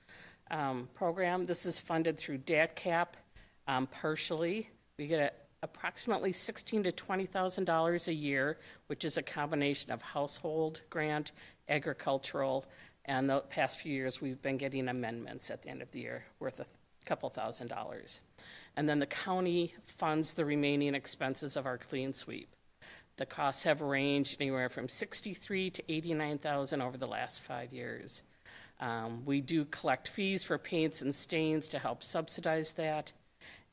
program. This is funded through DATCAP partially. We get approximately $16,000 to $20,000 a year, which is a combination of household grant, agricultural, and the past few years we've been getting amendments at the end of the year worth a couple $1,000s. And then the county funds the remaining expenses of our clean sweep. The costs have ranged anywhere from $63,000 to $89,000 over the last 5 years. We do collect fees for paints and stains to help subsidize that.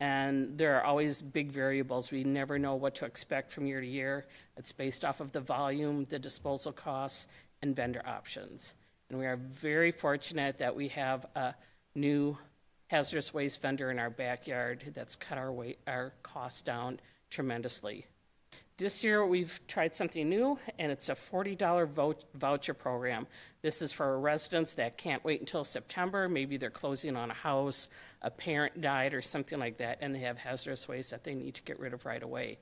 And there are always big variables. We never know what to expect from year to year. It's based off of the volume, the disposal costs, and vendor options. And we are very fortunate that we have a new hazardous waste vendor in our backyard that's cut our costs down tremendously. This year we've tried something new, and it's a $40 voucher program. This is for residents that can't wait until September. Maybe they're closing on a house, a parent died or something like that, and they have hazardous waste that they need to get rid of right away.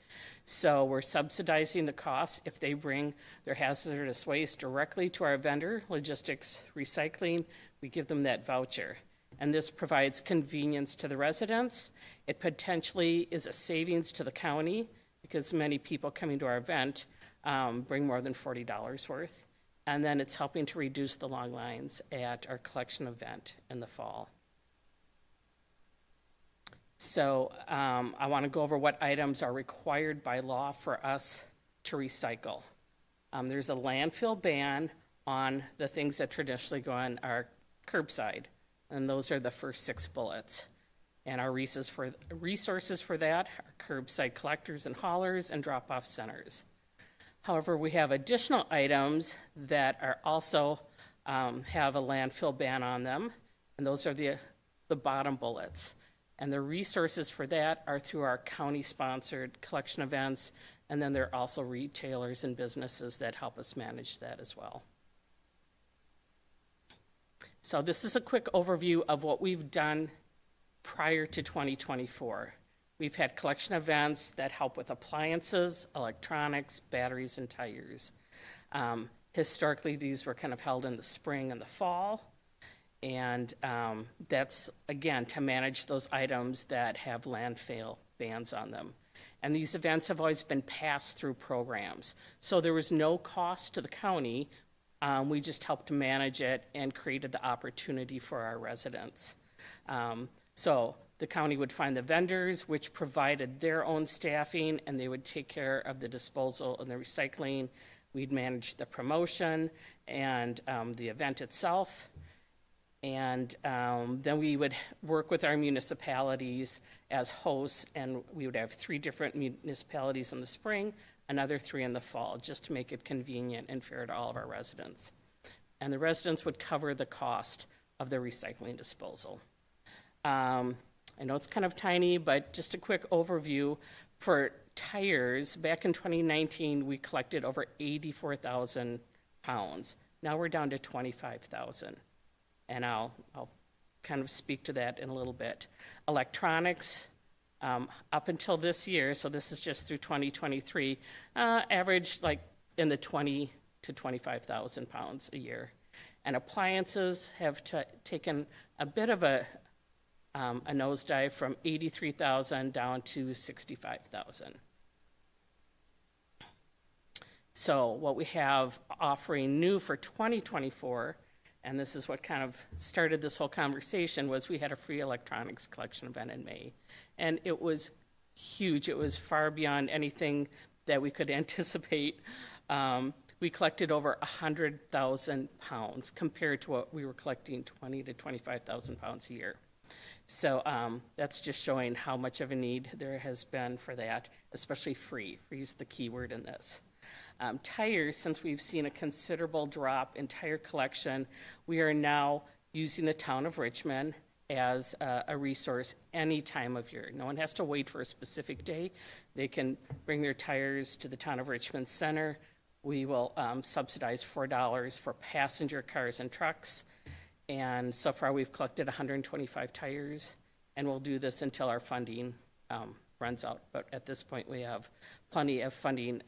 So we're subsidizing the costs if they bring their hazardous waste directly to our vendor, Logistics Recycling. We give them that voucher. And this provides convenience to the residents. It potentially is a savings to the county because many people coming to our event bring more than $40 worth. And then it's helping to reduce the long lines at our collection event in the fall. So I want to go over what items are required by law for us to recycle. There's a landfill ban on the things that traditionally go on our curbside. And those are the first 6 bullets. And our resources for that are curbside collectors and haulers and drop-off centers. However, we have additional items that are also have a landfill ban on them, and those are the bottom bullets. And the resources for that are through our county-sponsored collection events, and then there are also retailers and businesses that help us manage that as well. So this is a quick overview of what we've done prior to 2024. We've had collection events that help with appliances, electronics, batteries, and tires. Historically, these were kind of held in the spring and the fall, and that's, again, to manage those items that have landfill bans on them. And these events have always been pass-through programs, so there was no cost to the county. We just helped to manage it and created the opportunity for our residents. So the county would find the vendors, which provided their own staffing, and they would take care of the disposal and the recycling. We'd manage the promotion and the event itself. And then we would work with our municipalities as hosts, and we would have 3 different municipalities in the spring, another 3 in the fall, just to make it convenient and fair to all of our residents. And the residents would cover the cost of the recycling disposal. I know it's kind of tiny, but just a quick overview. For tires, back in 2019, we collected over 84,000 pounds. Now we're down to 25,000. And I'll kind of speak to that in a little bit. Electronics, up until this year, so this is just through 2023, averaged like in the 20 to 25,000 pounds a year. And appliances have taken a bit of a nosedive from 83,000 down to 65,000. So what we have offering new for 2024, and this is what kind of started this whole conversation, was we had a free electronics collection event in May. And it was huge. It was far beyond anything that we could anticipate. We collected over 100,000 pounds compared to what we were collecting 20 to 25,000 pounds a year. So that's just showing how much of a need there has been for that, especially free. Free is the key word in this. Tires, since we've seen a considerable drop in tire collection, we are now using the town of Richmond as a resource any time of year. No one has to wait for a specific day. They can bring their tires to the town of Richmond Center. We will subsidize $4 for passenger cars and trucks. And so far we've collected 125 tires, and we'll do this until our funding runs out. But at this point we have plenty of funding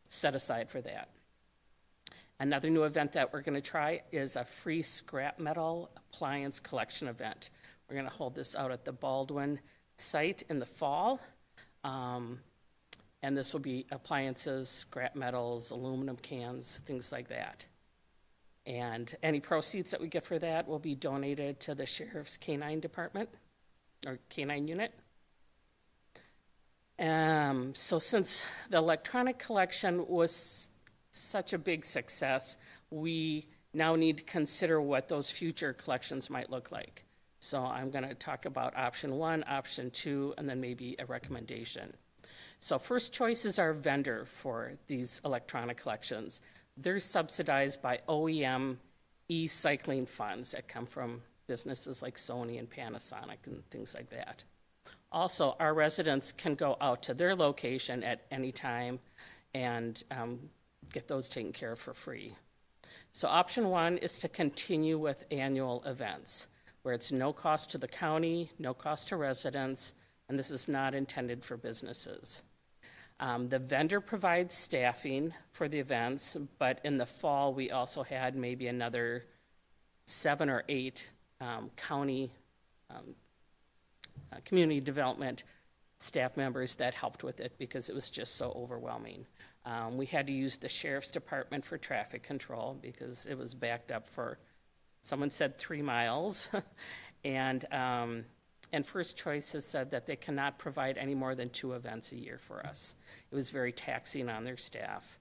set aside for that. Another new event that we're going to try is a free scrap metal appliance collection event. We're going to hold this out at the Baldwin site in the fall. And this will be appliances, scrap metals, aluminum cans, things like that. And any proceeds that we get for that will be donated to the Sheriff's Canine Department, or Canine Unit. So since the electronic collection was such a big success, we now need to consider what those future collections might look like. So I'm going to talk about option 1, option 2, and then maybe a recommendation. So first choice is our vendor for these electronic collections. They're subsidized by OEM e-cycling funds that come from businesses like Sony and Panasonic and things like that. Also, our residents can go out to their location at any time and get those taken care of for free. So option 1 is to continue with annual events, where it's no cost to the county, no cost to residents, and this is not intended for businesses. The vendor provides staffing for the events, but in the fall, we also had maybe another 7 or 8 county community development staff members that helped with it because it was just so overwhelming. We had to use the sheriff's department for traffic control because it was backed up for, someone said 3 miles. And First Choice has said that they cannot provide any more than 2 events a year for us. It was very taxing on their staff.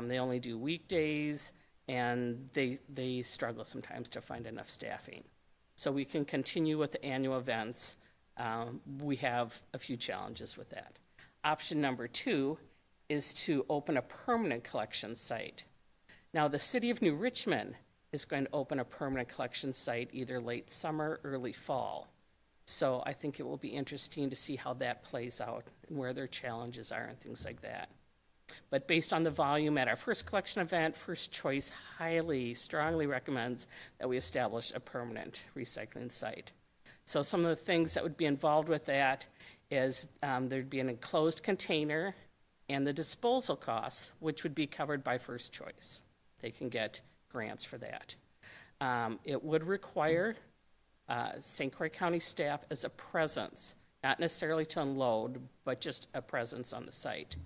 They only do weekdays, and they struggle sometimes to find enough staffing. So we can continue with the annual events. We have a few challenges with that. Option number 2 is to open a permanent collection site. Now, the city of New Richmond is going to open a permanent collection site either late summer, early fall. So I think it will be interesting to see how that plays out and where their challenges are and things like that. But based on the volume at our first collection event, First Choice strongly recommends that we establish a permanent recycling site. So some of the things that would be involved with that is there'd be an enclosed container and the disposal costs, which would be covered by First Choice. They can get grants for that. It would require St. Croix County staff as a presence, not necessarily to unload, but just a presence on the site.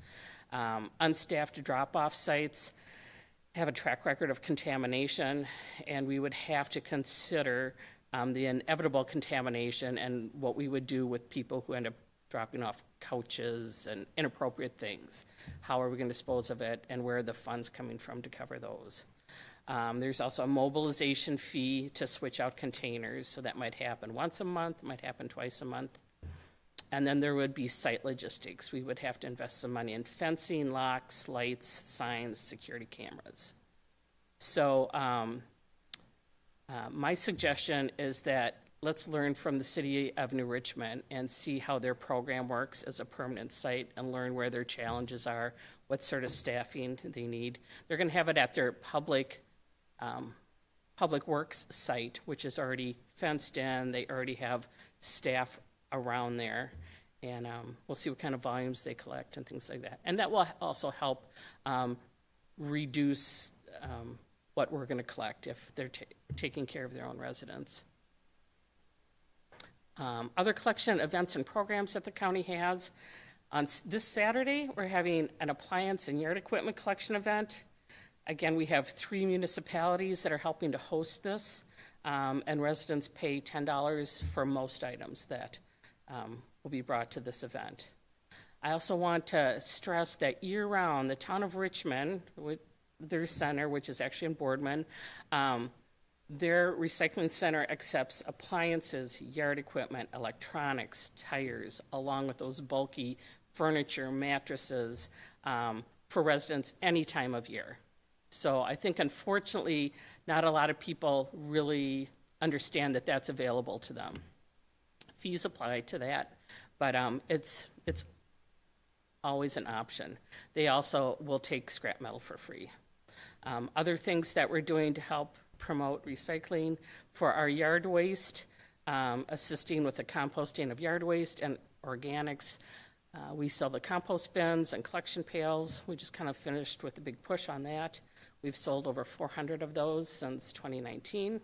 Unstaffed drop-off sites have a track record of contamination, and we would have to consider the inevitable contamination and what we would do with people who end up dropping off couches and inappropriate things. How are we going to dispose of it, and where are the funds coming from to cover those? There's also a mobilization fee to switch out containers, so that might happen once a month, might happen twice a month. And then there would be site logistics. We would have to invest some money in fencing, locks, lights, signs, security cameras. So my suggestion is that let's learn from the city of New Richmond and see how their program works as a permanent site and learn where their challenges are, what sort of staffing they need. They're going to have it at their public works site, which is already fenced in. They already have staff around there, and we'll see what kind of volumes they collect and things like that. And that will also help reduce what we're going to collect if they're taking care of their own residents. Other collection events and programs that the county has. On this Saturday, we're having an appliance and yard equipment collection event. Again, we have 3 municipalities that are helping to host this, and residents pay $10 for most items that will be brought to this event. I also want to stress that year-round, the town of Richmond, with their center, which is actually in Boardman, their recycling center accepts appliances, yard equipment, electronics, tires, along with those bulky furniture, mattresses, for residents any time of year. So I think, unfortunately, not a lot of people really understand that that's available to them. Fees apply to that, but it's always an option. They also will take scrap metal for free. Other things that we're doing to help promote recycling for our yard waste, assisting with the composting of yard waste and organics. We sell the compost bins and collection pails. We just kind of finished with a big push on that. We've sold over 400 of those since 2019.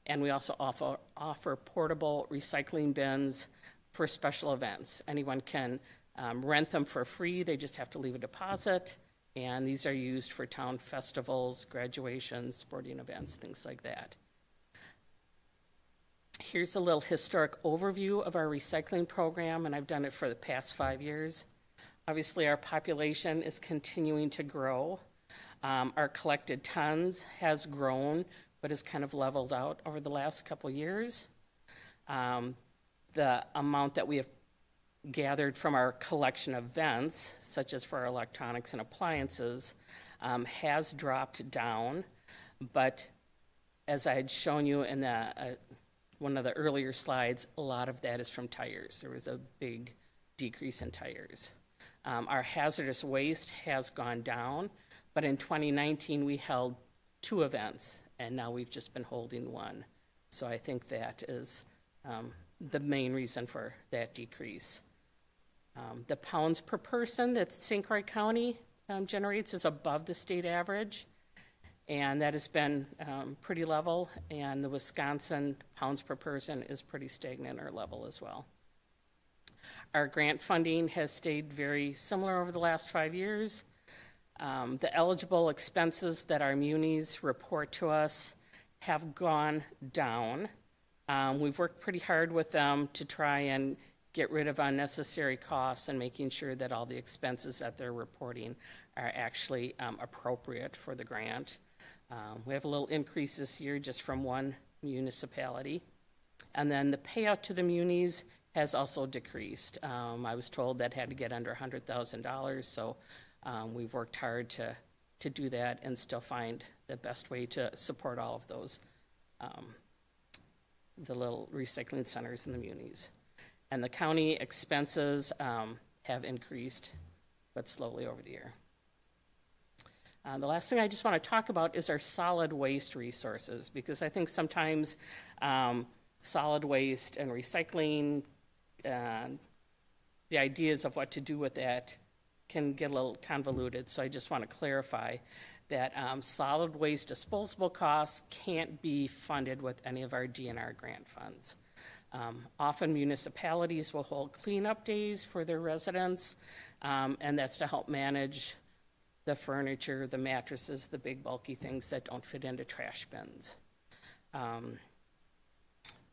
And we also offer portable recycling bins for special events. Anyone can rent them for free. They just have to leave a deposit. And these are used for town festivals, graduations, sporting events, things like that. Here's a little historic overview of our recycling program, and I've done it for the past 5 years. Obviously, our population is continuing to grow. Our collected tons has grown, but has kind of leveled out over the last couple years. The amount that we have gathered from our collection events, such as for our electronics and appliances, has dropped down. But as I had shown you in the one of the earlier slides, a lot of that is from tires. There was a big decrease in tires. Our hazardous waste has gone down, but in 2019 we held 2 events, and now we've just been holding 1. So I think that is the main reason for that decrease. The pounds per person that St. Croix County generates is above the state average, and that has been pretty level, and the Wisconsin pounds per person is pretty stagnant or level as well. Our grant funding has stayed very similar over the last 5 years. The eligible expenses that our munis report to us have gone down. We've worked pretty hard with them to try and get rid of unnecessary costs and making sure that all the expenses that they're reporting are actually appropriate for the grant. We have a little increase this year just from 1 municipality. And then the payout to the munis has also decreased. I was told that had to get under $100,000, so we've worked hard to do that and still find the best way to support all of those, the little recycling centers in the munis. And the county expenses have increased, but slowly over the year. The last thing I just want to talk about is our solid waste resources, because I think sometimes solid waste and recycling, the ideas of what to do with that can get a little convoluted. So I just want to clarify that solid waste disposable costs can't be funded with any of our DNR grant funds. Often municipalities will hold cleanup days for their residents, and that's to help manage the furniture, the mattresses, the big bulky things that don't fit into trash bins.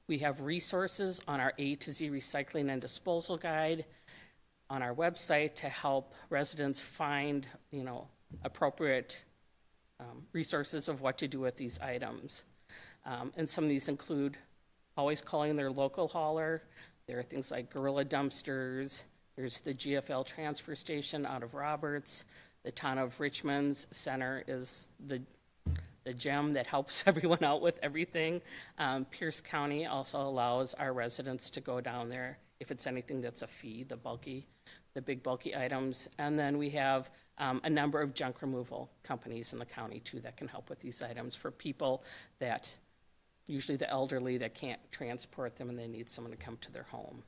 We have resources on our A to Z recycling and disposal guide on our website to help residents find, appropriate resources of what to do with these items. And some of these include always calling their local hauler. There are things like Gorilla Dumpsters. There's the GFL transfer station out of Roberts. The town of Richmond's center is the gem that helps everyone out with everything. Pierce County also allows our residents to go down there if it's anything that's a fee, the big bulky items. And then we have a number of junk removal companies in the county too that can help with these items for people that, usually the elderly, that can't transport them and they need someone to come to their home.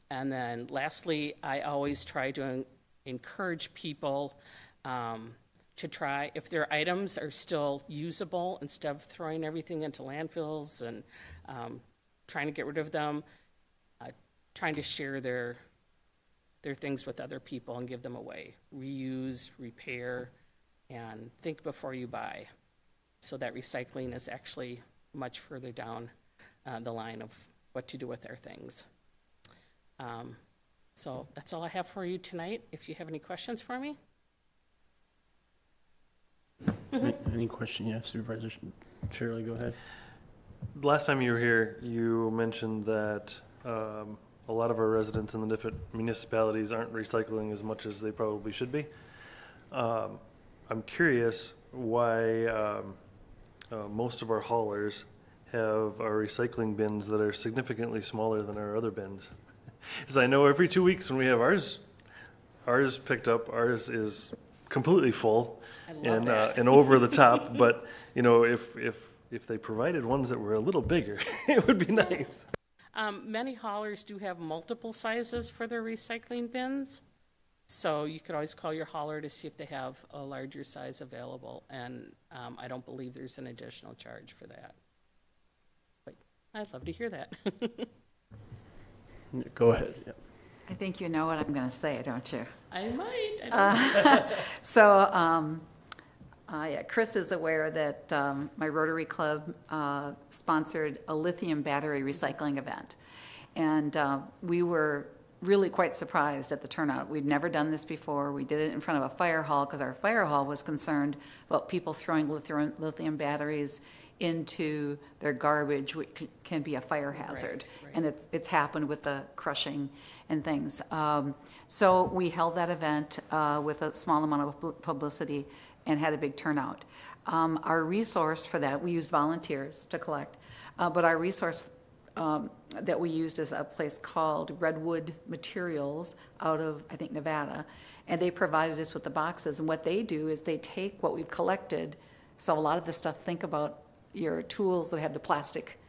And then lastly, I always try to encourage people to try, if their items are still usable, instead of throwing everything into landfills and trying to get rid of them, trying to share their things with other people and give them away. Reuse, repair, and think before you buy. So that recycling is actually much further down the line of what to do with our things. So that's all I have for you tonight. If you have any questions for me. Any question? Yeah, Supervisor Shirley, go ahead. Last time you were here, you mentioned that a lot of our residents in the different municipalities aren't recycling as much as they probably should be. I'm curious why most of our haulers have our recycling bins that are significantly smaller than our other bins. Because I know every 2 weeks when we have ours picked up, ours is completely full and over the top. But you know, if they provided ones that were a little bigger, it would be nice. Many haulers do have multiple sizes for their recycling bins. So you could always call your hauler to see if they have a larger size available. And I don't believe there's an additional charge for that. But I'd love to hear that. Go ahead. Yeah. I think you know what I'm going to say, don't you? I might. I don't know. So, yeah, Chris is aware that my Rotary Club sponsored a lithium battery recycling event. And we were really quite surprised at the turnout. We'd never done this before. We did it in front of a fire hall because our fire hall was concerned about people throwing lithium batteries into their garbage, which can be a fire hazard. Right. And it's happened with the crushing and things. So we held that event with a small amount of publicity and had a big turnout. Our resource for that, we used volunteers to collect, but our resource that we used is a place called Redwood Materials out of, I think, Nevada, and they provided us with the boxes. And what they do is they take what we've collected, so a lot of the stuff, think about your tools that have the plastic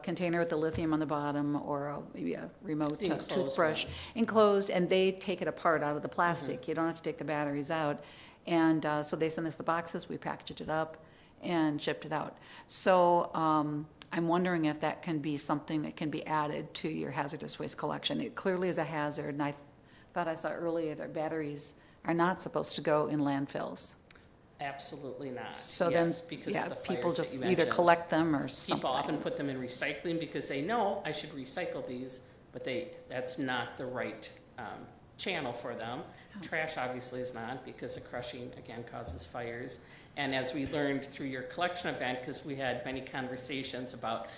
container with the lithium on the bottom, or maybe a remote toothbrush, enclosed, and they take it apart out of the plastic. Mm-hmm. You don't have to take the batteries out. And so they sent us the boxes, we packaged it up and shipped it out. So I'm wondering if that can be something that can be added to your hazardous waste collection. It clearly is a hazard, and I thought I saw earlier that batteries are not supposed to go in landfills. Absolutely not. So yes, then, because yeah, of the people fires just that you either mentioned. collect them or something. People often put them in recycling because they know I should recycle these, but that's not the right channel for them. Trash obviously is not, because the crushing, again, causes fires. And as we learned through your collection event, because we had many conversations about,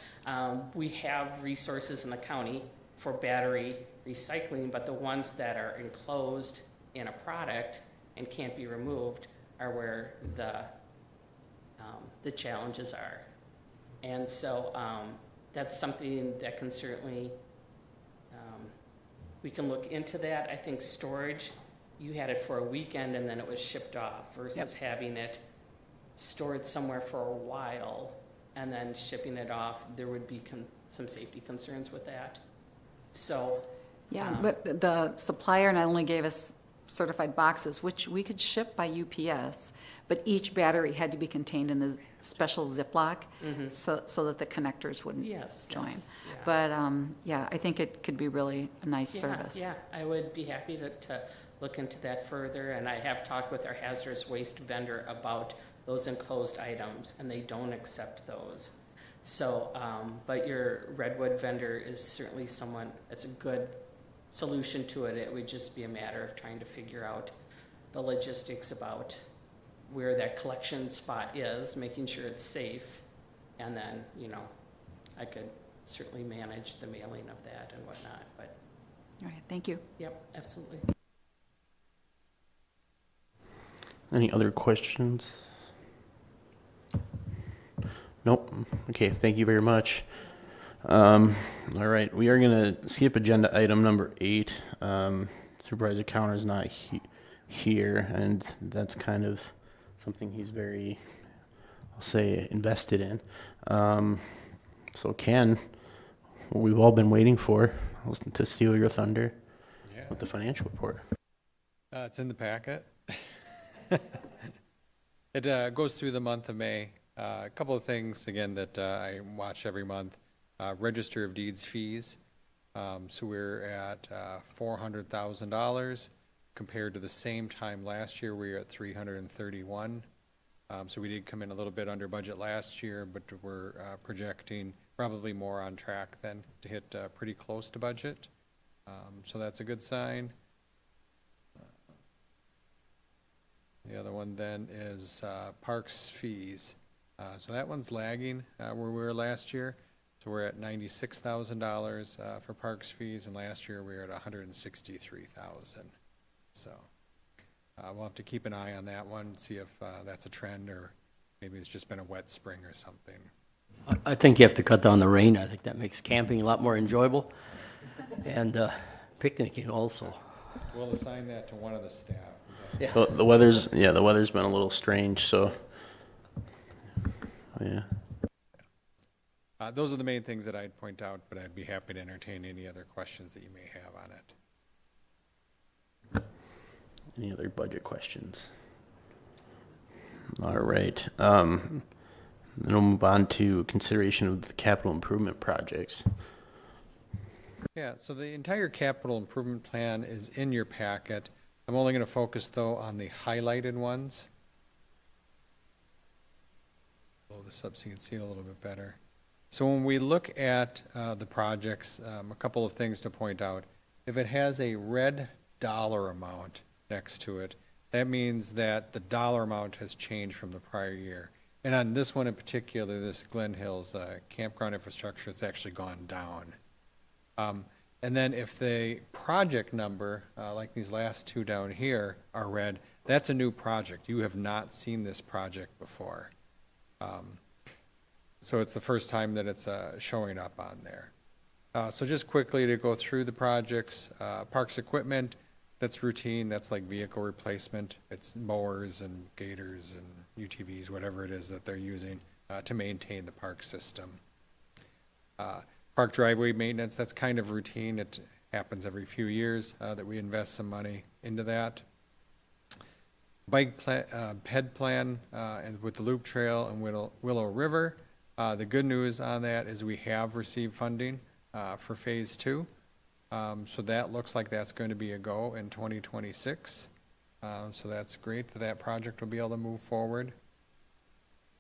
we have resources in the county for battery recycling, but the ones that are enclosed in a product and can't be removed are where the challenges are. And so that's something that can certainly, we can look into that. I think storage, you had it for a weekend and then it was shipped off versus having it stored somewhere for a while and then shipping it off. There would be some safety concerns with that. So. Yeah, but the supplier not only gave us certified boxes, which we could ship by UPS, but each battery had to be contained in a special Ziploc, so that the connectors wouldn't join. Yes, yeah. But yeah, I think it could be really a nice service. Yeah, I would be happy to look into that further, and I have talked with our hazardous waste vendor about those enclosed items, and they don't accept those. So, but your Redwood vendor is certainly someone that's a good solution to it. It would just be a matter of trying to figure out the logistics about where that collection spot is, making sure it's safe. And then, I could certainly manage the mailing of that and whatnot, but, All right, thank you. yep, absolutely. Any other questions? Nope. Okay, thank you very much. All right, we are gonna skip agenda item number 8. Supervisor Counter's not here, and that's kind of something he's very, I'll say, invested in. So Ken, what we've all been waiting for, to steal your thunder with the financial report. It's in the packet. It goes through the month of May. A couple of things, again, that I watch every month. Register of Deeds fees. So we're at $400,000 compared to the same time last year. We were at 331. So we did come in a little bit under budget last year, but we're projecting probably more on track then to hit pretty close to budget. So that's a good sign. The other one then is parks fees. So that one's lagging where we were last year. So we're at $96,000 for parks fees, and last year we were at $163,000. So we'll have to keep an eye on that one, see if that's a trend, or maybe it's just been a wet spring or something. I think you have to cut down the rain. I think that makes camping a lot more enjoyable, and picnicking also. We'll assign that to one of the staff. Yeah. Well, the weather's been a little strange, so yeah. Those are the main things that I'd point out, but I'd be happy to entertain any other questions that you may have on it. Any other budget questions? All right. Then we'll move on to consideration of the capital improvement projects. Yeah, so the entire capital improvement plan is in your packet. I'm only going to focus, though, on the highlighted ones. Blow this up so you can see it a little bit better. So when we look at the projects, a couple of things to point out. If it has a red dollar amount next to it, that means that the dollar amount has changed from the prior year. And on this one in particular, this Glen Hills campground infrastructure, it's actually gone down. And then if the project number, like these last two down here, are red, that's a new project. You have not seen this project before. So it's the first time that it's showing up on there. So just quickly to go through the projects, parks equipment, that's routine, that's like vehicle replacement. It's mowers and gators and UTVs, whatever it is that they're using to maintain the park system. Park driveway maintenance, that's kind of routine. It happens every few years that we invest some money into that. Bike ped plan and with the loop trail and Willow River. The good news on that is we have received funding for phase 2. So that looks like that's going to be a go in 2026. So that's great that project will be able to move forward.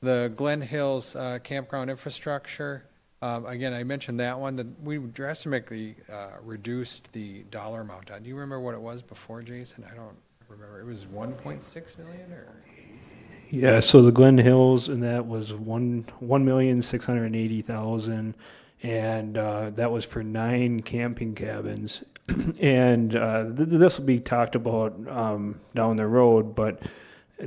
The Glen Hills campground infrastructure, again, I mentioned that one, that we drastically reduced the dollar amount. Do you remember what it was before, Jason? I don't remember. It was 1.6 million or? Yeah, so the Glen Hills, and that was 1,680,000, and that was for 9 camping cabins. And this will be talked about down the road, but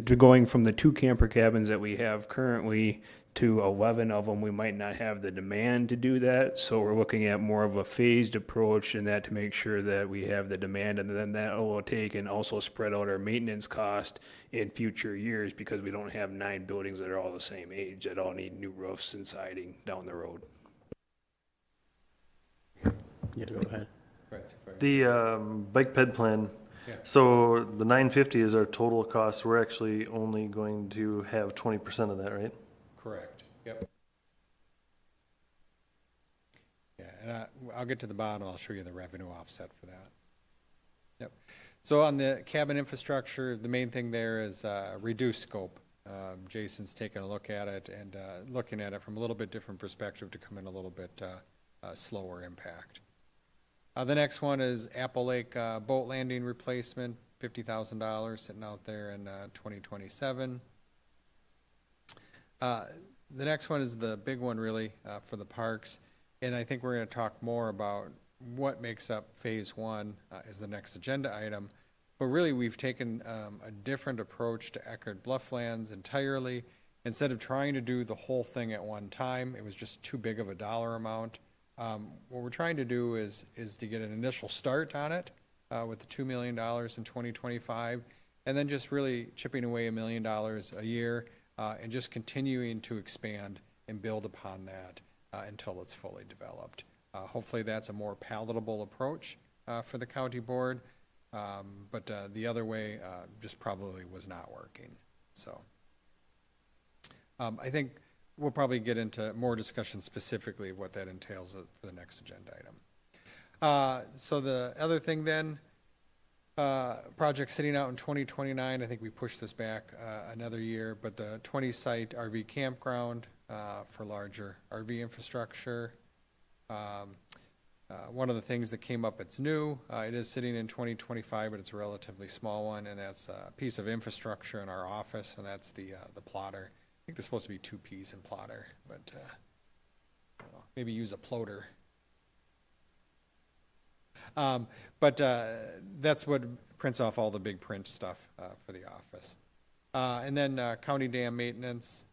going from the 2 camper cabins that we have currently to 11 of them, we might not have the demand to do that. So we're looking at more of a phased approach in that to make sure that we have the demand, and then that will take and also spread out our maintenance cost in future years, because we don't have 9 buildings that are all the same age that all need new roofs and siding down the road. Yeah, go ahead. The bike ped plan, Yeah. so the 950 is our total cost. We're actually only going to have 20% of that, right? Correct, yep. Yeah, and I'll get to the bottom, I'll show you the revenue offset for that. Yep. So on the cabin infrastructure, the main thing there is reduced scope. Jason's taken a look at it and looking at it from a little bit different perspective to come in a little bit slower impact. The next one is Apple Lake boat landing replacement, $50,000 sitting out there in 2027. The next one is the big one really for the parks, and I think we're going to talk more about what makes up Phase 1 as the next agenda item. But really, we've taken a different approach to Eckerd Blufflands entirely. Instead of trying to do the whole thing at one time, it was just too big of a dollar amount. What we're trying to do is to get an initial start on it with the $2 million in 2025, and then just really chipping away $1 million a year and just continuing to expand and build upon that until it's fully developed. Hopefully that's a more palatable approach for the county board, but the other way just probably was not working. So I think we'll probably get into more discussion specifically of what that entails for the next agenda item. So the other thing then, project sitting out in 2029, I think we pushed this back another year, but the 20-site RV campground for larger RV infrastructure. One of the things that came up, it's new, it is sitting in 2025, but it's a relatively small one, and that's a piece of infrastructure in our office, and that's the plotter. I think there's supposed to be 2 Ps in plotter, but maybe use a plotter. But that's what prints off all the big print stuff for the office. And then county dam maintenance,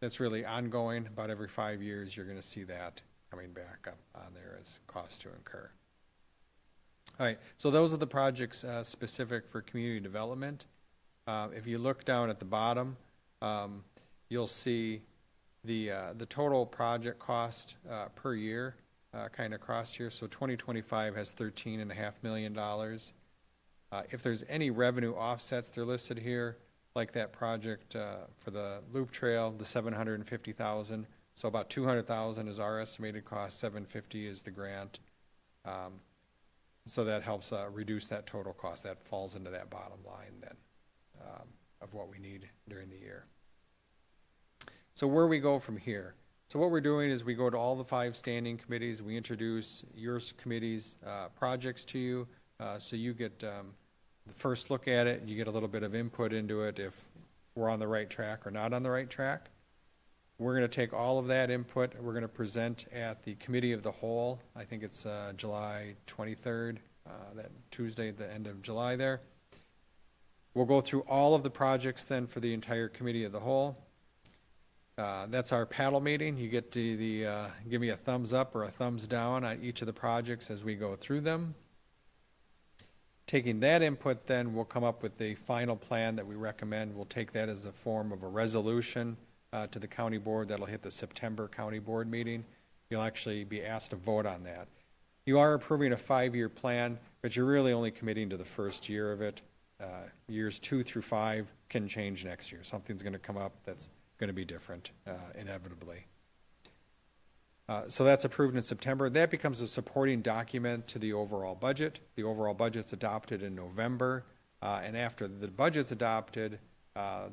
that's really ongoing. About every 5 years, you're going to see that coming back up on there as costs to incur. All right, so those are the projects specific for community development. If you look down at the bottom, you'll see the total project cost per year kind of across here. So 2025 has $13.5 million. If there's any revenue offsets, they're listed here, like that project for the loop trail, the $750,000. So about $200,000 is our estimated cost, $750,000 is the grant. So that helps reduce that total cost. That falls into that bottom line then of what we need during the year. So where we go from here. So what we're doing is we go to all the 5 standing committees. We introduce your committee's projects to you, so you get the first look at it. You get a little bit of input into it if we're on the right track or not on the right track. We're going to take all of that input. We're going to present at the committee of the whole. I think it's July 23rd, that Tuesday at the end of July there. We'll go through all of the projects then for the entire committee of the whole. That's our paddle meeting. You get to give me a thumbs up or a thumbs down on each of the projects as we go through them. Taking that input, then we'll come up with the final plan that we recommend. We'll take that as a form of a resolution to the county board. That'll hit the September county board meeting. You'll actually be asked to vote on that. You are approving a 5-year plan, but you're really only committing to the first year of it. Years 2 through 5 can change next year. Something's going to come up that's going to be different, inevitably. So that's approved in September. That becomes a supporting document to the overall budget. The overall budget's adopted in November, and after the budget's adopted,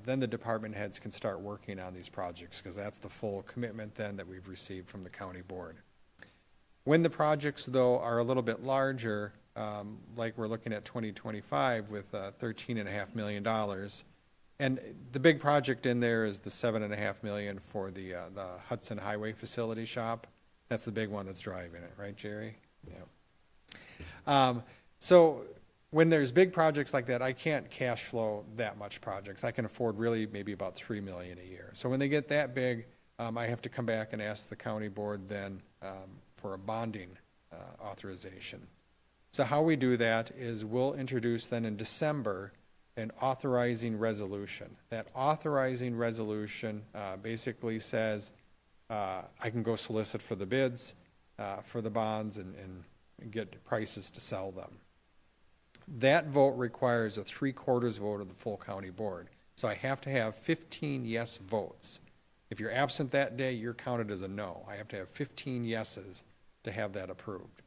then the department heads can start working on these projects, because that's the full commitment then that we've received from the county board. When the projects, though, are a little bit larger, like we're looking at 2025 with $13.5 million, and the big project in there is the $7.5 million for the Hudson Highway facility shop. That's the big one that's driving it, right, Jerry? Yeah. So when there's big projects like that, I can't cash flow that much projects. I can afford really maybe about $3 million a year. So when they get that big, I have to come back and ask the county board then for a bonding authorization. So how we do that is we'll introduce then in December an authorizing resolution. That authorizing resolution basically says I can go solicit for the bids for the bonds and get prices to sell them. That vote requires a 3/4 vote of the full county board. So I have to have 15 yes votes. If you're absent that day, you're counted as a no. I have to have 15 yeses to have that approved.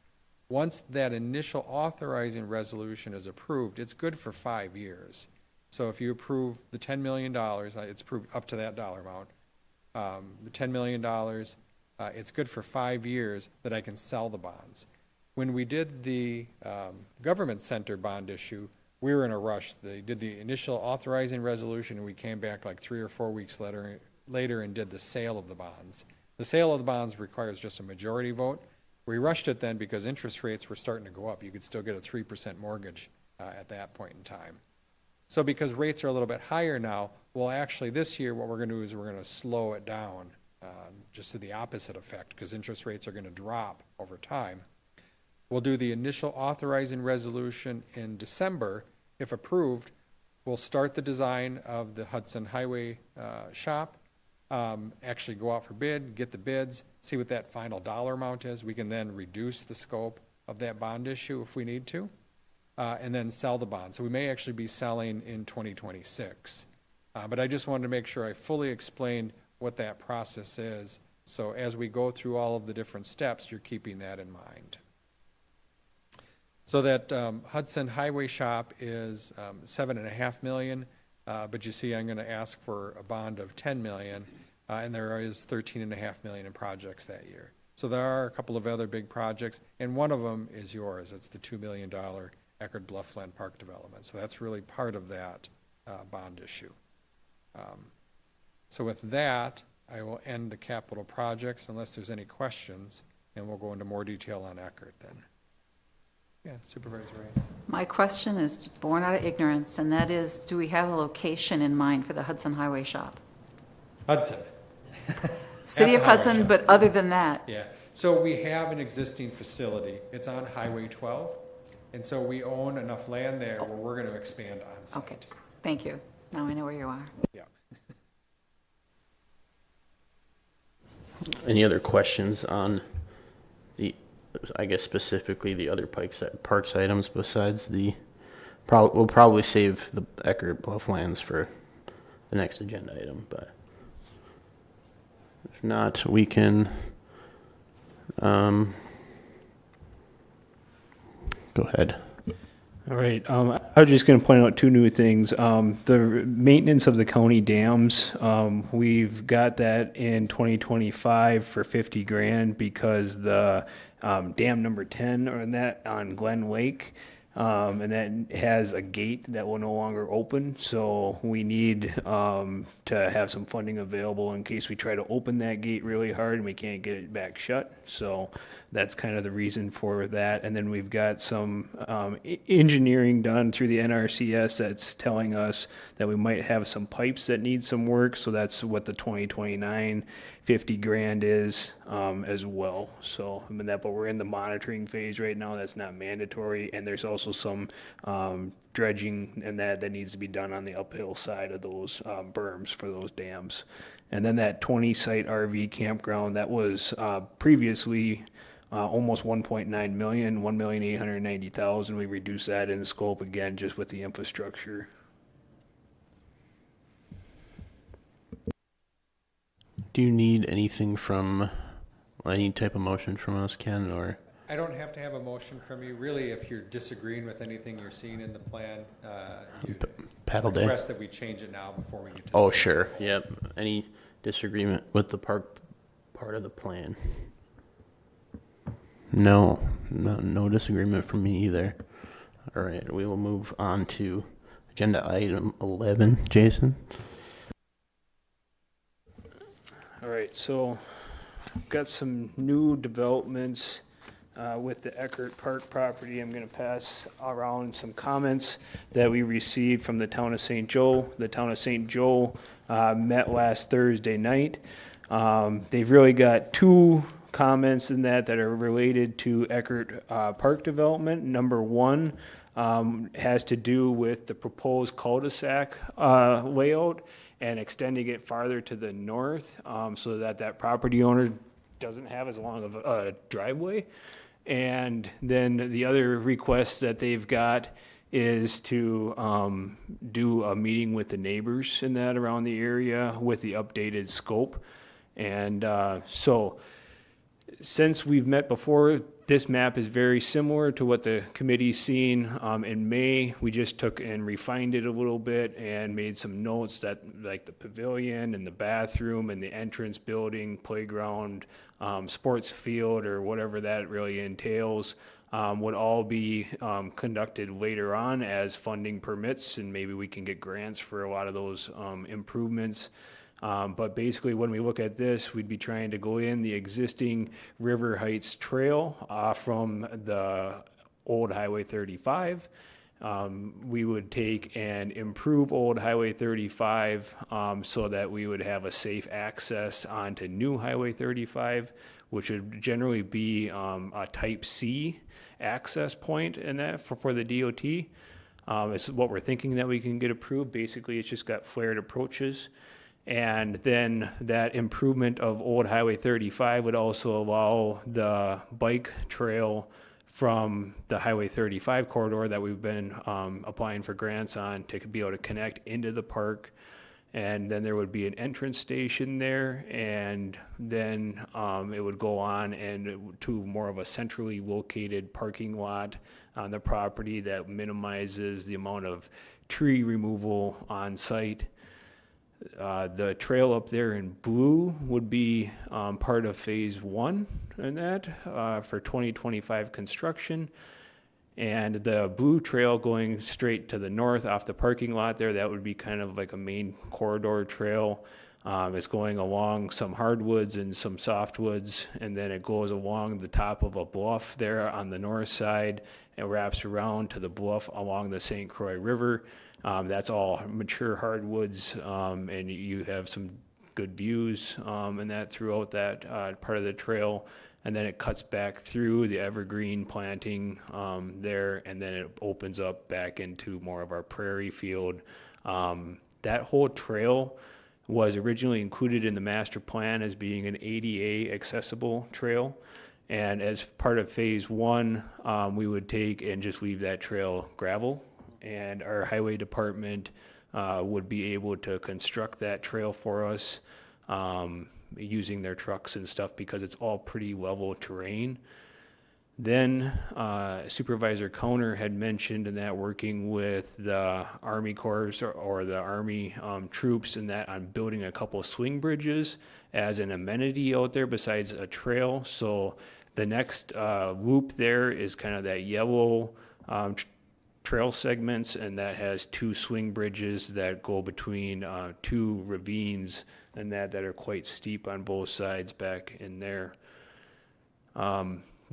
Once that initial authorizing resolution is approved, it's good for 5 years. So if you approve the $10 million, it's approved up to that dollar amount, the $10 million, it's good for 5 years that I can sell the bonds. When we did the government center bond issue, we were in a rush. They did the initial authorizing resolution, and we came back like 3 or 4 weeks later later and did the sale of the bonds. The sale of the bonds requires just a majority vote. We rushed it then because interest rates were starting to go up. You could still get a 3% mortgage at that point in time. So because rates are a little bit higher now, well, actually this year what we're going to do is we're going to slow it down just to the opposite effect because interest rates are going to drop over time. We'll do the initial authorizing resolution in December. If approved, we'll start the design of the Hudson Highway shop, actually go out for bid, get the bids, see what that final dollar amount is. We can then reduce the scope of that bond issue if we need to, and then sell the bond. So we may actually be selling in 2026. But I just wanted to make sure I fully explained what that process is. So as we go through all of the different steps, you're keeping that in mind. So that Hudson Highway shop is $7.5 million, but you see I'm going to ask for a bond of $10 million, and there is $13.5 million in projects that year. So there are a couple of other big projects, and one of them is yours. It's the $2 million Eckerd Bluffland Park development. So that's really part of that bond issue. So with that, I will end the capital projects unless there's any questions, and we'll go into more detail on Eckerd then. Yeah, Supervisor Reyes. My question is born out of ignorance, and that is, do we have a location in mind for the Hudson Highway shop? Hudson. City At of the highway Hudson, shop. but other than that, Yeah, so we have an existing facility. It's on Highway 12, and so we own enough land there where we're going to expand on site. okay, thank you. Now I know where you are. Yeah. Any other questions on the, I guess specifically the other parks items besides the, we'll probably save the Eckerd Blufflands for the next agenda item, but if not, we can, go ahead. All right, I was just going to point out two new things. The maintenance of the county dams, we've got that in 2025 for 50 grand because the dam number 10 on Glen Lake, and that has a gate that will no longer open. So we need to have some funding available in case we try to open that gate really hard and we can't get it back shut. So that's kind of the reason for that. And then we've got some engineering done through the NRCS that's telling us that we might have some pipes that need some work. So that's what the 2029 50 grand is as well. So I mean but we're in the monitoring phase right now. That's not mandatory. And there's also some dredging and that needs to be done on the uphill side of those berms for those dams. And then that 20 site RV campground that was previously almost 1.9 million, 1,890,000. We reduced that in scope again just with the infrastructure. Do you need anything from, any type of motion from us, Ken, or? I don't have to have a motion from you. Really, if you're disagreeing with anything you're seeing in the plan, you Paddle day? request that we change it now before we get to. Oh, sure, yep. Any disagreement with the park part of the plan? No, no disagreement from me either. All right, we will move on to agenda item 11. Jason? All right, so I've got some new developments with the Eckerd Park property. I'm going to pass around some comments that we received from the town of St. Joe. The town of St. Joe met last Thursday night. They've really got two comments in that are related to Eckerd Park development. Number one has to do with the proposed cul-de-sac layout and extending it farther to the north so that property owner doesn't have as long of a driveway. And then the other request that they've got is to do a meeting with the neighbors in that around the area with the updated scope. And so since we've met before, this map is very similar to what the committee's seen in May. We just took and refined it a little bit and made some notes that like the pavilion and the bathroom and the entrance building, playground, sports field, or whatever that really entails, would all be conducted later on as funding permits, and maybe we can get grants for a lot of those improvements. But basically, when we look at this, we'd be trying to go in the existing River Heights Trail from the old Highway 35. We would take and improve old Highway 35 so that we would have a safe access onto new Highway 35, which would generally be a Type C access point in that for the DOT. It's what we're thinking that we can get approved. Basically, it's just got flared approaches. And then that improvement of old Highway 35 would also allow the bike trail from the Highway 35 corridor that we've been applying for grants on to be able to connect into the park. And then there would be an entrance station there, and then it would go on and to more of a centrally located parking lot on the property that minimizes the amount of tree removal on site. The trail up there in blue would be part of phase 1 in that for 2025 construction. And the blue trail going straight to the north off the parking lot there, that would be kind of like a main corridor trail. It's going along some hardwoods and some softwoods, and then it goes along the top of a bluff there on the north side and wraps around to the bluff along the St. Croix River. That's all mature hardwoods, and you have some good views and that throughout that part of the trail. And then it cuts back through the evergreen planting there, and then it opens up back into more of our prairie field. That whole trail was originally included in the master plan as being an ADA accessible trail. And as part of phase 1, we would take and just leave that trail gravel. And our highway department would be able to construct that trail for us using their trucks and stuff because it's all pretty level terrain. Then Supervisor Coner had mentioned in that working with the Army Corps or the Army troops and that on building a couple of swing bridges as an amenity out there besides a trail. So the next loop there is kind of that yellow trail segments, and that has 2 swing bridges that go between 2 ravines and that are quite steep on both sides back in there.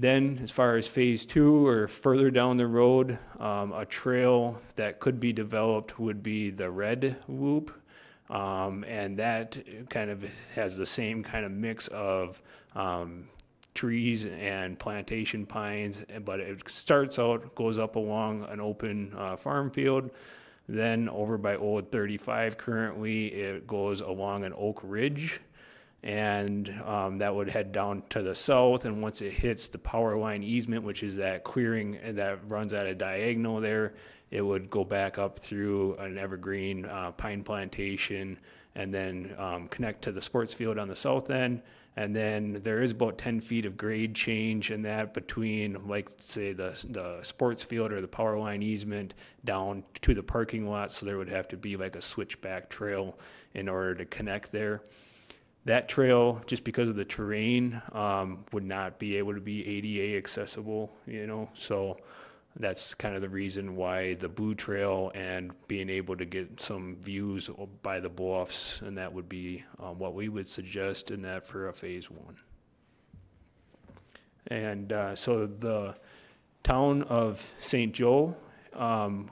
Then as far as phase 2 or further down the road, a trail that could be developed would be the red loop. And that kind of has the same kind of mix of trees and plantation pines, but it starts out, goes up along an open farm field. Then over by Old 35 currently, it goes along an oak ridge, and that would head down to the south. And once it hits the power line easement, which is that clearing that runs at a diagonal there, it would go back up through an evergreen pine plantation and then connect to the sports field on the south end. And then there is about 10 feet of grade change in that between, like, say, the sports field or the power line easement down to the parking lot. So there would have to be like a switchback trail in order to connect there. That trail, just because of the terrain, would not be able to be ADA accessible, so that's kind of the reason why the blue trail and being able to get some views by the bluffs, and that would be what we would suggest in that for a phase 1. And so the town of St. Joe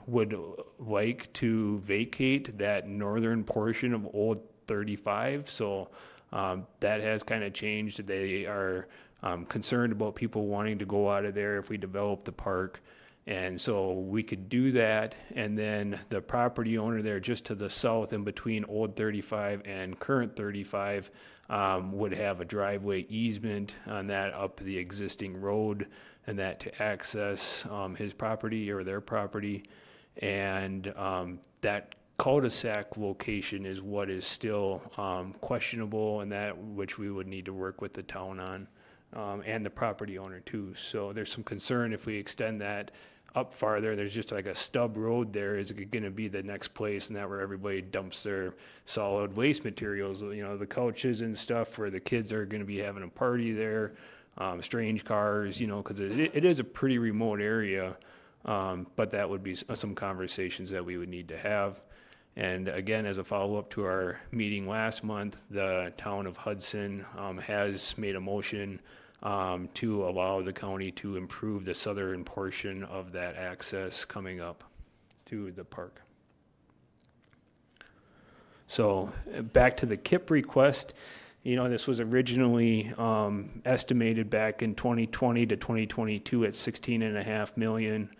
would like to vacate that northern portion of Old 35, so that has kind of changed. They are concerned about people wanting to go out of there if we develop the park. And so we could do that, and then the property owner there just to the south in between Old 35 and current 35 would have a driveway easement on that up the existing road, and that to access his property or their property. And that cul-de-sac location is what is still questionable, and that which we would need to work with the town on and the property owner too. So there's some concern if we extend that up farther. There's just like a stub road there. Is it going to be the next place, and that where everybody dumps their solid waste materials, the couches and stuff, where the kids are going to be having a party there, strange cars, because it is a pretty remote area. But that would be some conversations that we would need to have. And again, as a follow-up to our meeting last month, the town of Hudson has made a motion to allow the county to improve the southern portion of that access coming up to the park. So back to the KIP request, this was originally estimated back in 2020 to 2022 at 16.5 million.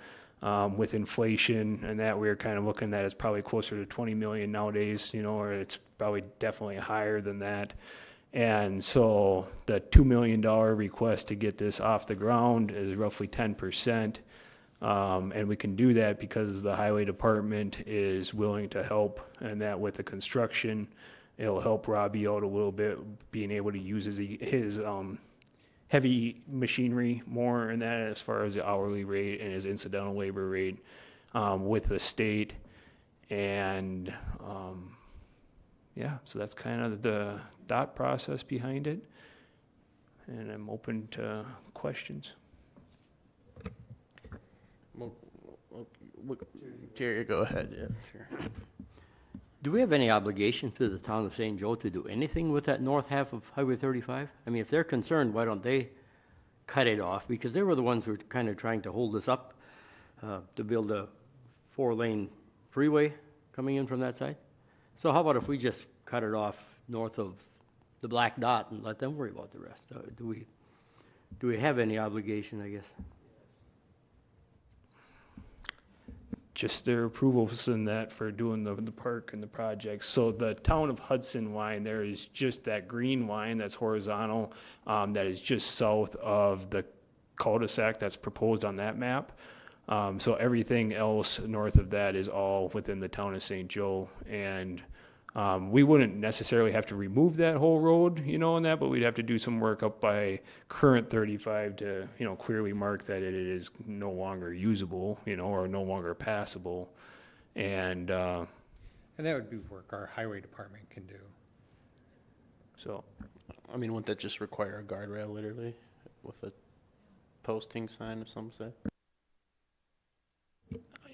With inflation and that, we were kind of looking at it's probably closer to 20 million nowadays, or it's probably definitely higher than that. And so the $2 million request to get this off the ground is roughly 10%. And we can do that because the highway department is willing to help, and that with the construction, it'll help Robbie out a little bit, being able to use his heavy machinery more, and that as far as the hourly rate and his incidental labor rate with the state. And so that's kind of the thought process behind it. And I'm open to questions. Jerry, go ahead. Yeah, sure. Do we have any obligation to the town of St. Joe to do anything with that north half of Highway 35? I mean, if they're concerned, why don't they cut it off? Because they were the ones who were kind of trying to hold us up to build a 4-lane freeway coming in from that side. So how about if we just cut it off north of the black dot and let them worry about the rest? Do we have any obligation, I guess? Just their approvals in that for doing the park and the projects. So the town of Hudson line, there is just that green line that's horizontal, that is just south of the cul-de-sac that's proposed on that map. So everything else north of that is all within the town of St. Joe. And we wouldn't necessarily have to remove that whole road, and that, but we'd have to do some work up by current 35 to, clearly mark that it is no longer usable, or no longer passable. And And that would be work our highway department can do. so, I mean, wouldn't that just require a guardrail literally with a posting sign of some sort?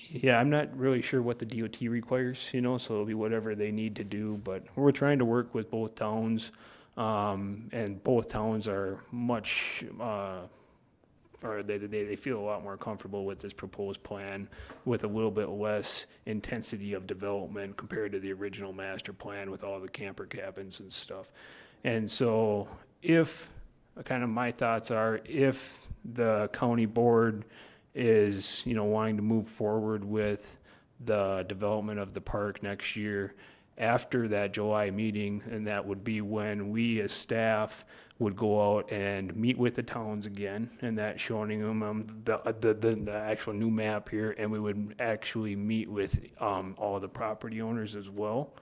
yeah, I'm not really sure what the DOT requires, so it'll be whatever they need to do, but we're trying to work with both towns, and both towns are much, or they feel a lot more comfortable with this proposed plan with a little bit less intensity of development compared to the original master plan with all the camper cabins and stuff. And so kind of my thoughts are, if the county board is, wanting to move forward with the development of the park next year, after that July meeting, and that would be when we as staff would go out and meet with the towns again, and that showing them the actual new map here, and we would actually meet with all the property owners as well.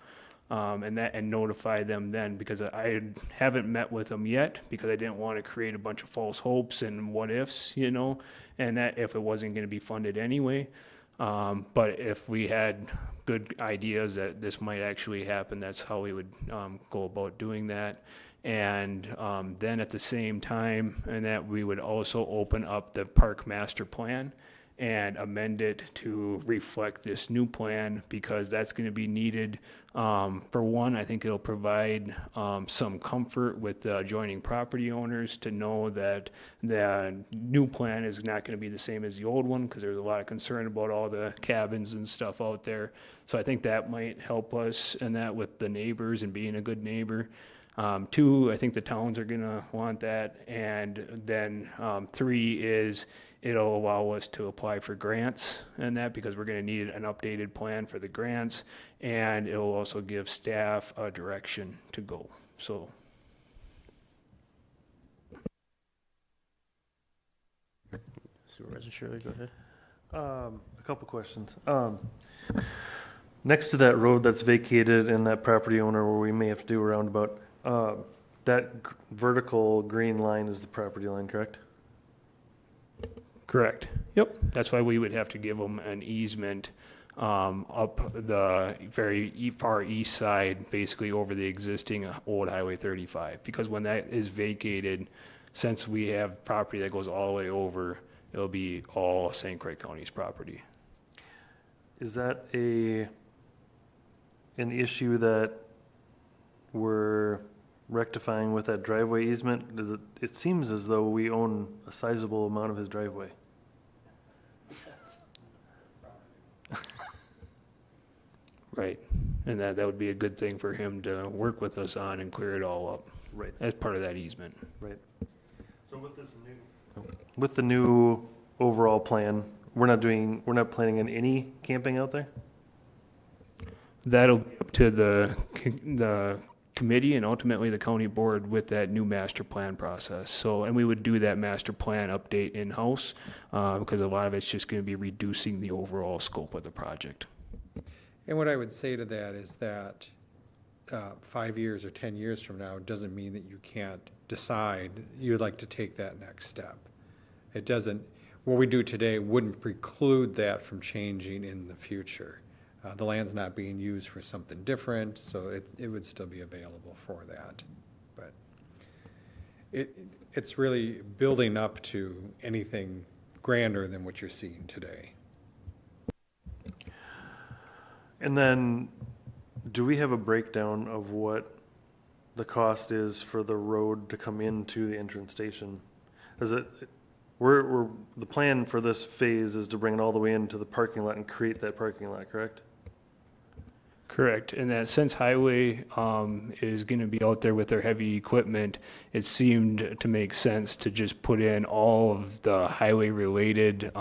And notify them then, because I haven't met with them yet, because I didn't want to create a bunch of false hopes and what ifs, and that if it wasn't going to be funded anyway. But if we had good ideas that this might actually happen, that's how we would go about doing that. And then at the same time, and that we would also open up the park master plan and amend it to reflect this new plan, because that's going to be needed. For one, I think it'll provide some comfort with the adjoining property owners to know that the new plan is not going to be the same as the old one, because there's a lot of concern about all the cabins and stuff out there. So I think that might help us in that with the neighbors and being a good neighbor. Two, I think the towns are going to want that. And then three is it'll allow us to apply for grants and that, because we're going to need an updated plan for the grants, and it'll also give staff a direction to go. So. Supervisor Shirley, go ahead. A couple questions. Next to that road that's vacated and that property owner where we may have to do a roundabout, that vertical green line is the property line, correct? Correct. Yep. That's why we would have to give them an easement up the very far east side, basically over the existing old Highway 35. Because when that is vacated, since we have property that goes all the way over, it'll be all St. Croix County's property. Is that a an issue that we're rectifying with that driveway easement? It seems as though we own a sizable amount of his driveway. Right. And that would be a good thing for him to work with us on and clear it all up Right, as part of that easement. right. So with the new overall plan, we're not planning on any camping out there? That'll be up to the committee and ultimately the county board with that new master plan process. So, and we would do that master plan update in-house, because a lot of it's just gonna be reducing the overall scope of the project. And what I would say to that is that 5 years or 10 years from now doesn't mean that you can't decide you'd like to take that next step. It doesn't, what we do today wouldn't preclude that from changing in the future. The land's not being used for something different, so it would still be available for that. But it's really building up to anything grander than what you're seeing today. And then, do we have a breakdown of what the cost is for the road to come into the entrance station? Is it, the plan for this phase is to bring it all the way into the parking lot and create that parking lot, correct? Correct. And that since highway is going to be out there with their heavy equipment, it seemed to make sense to just put in all of the highway related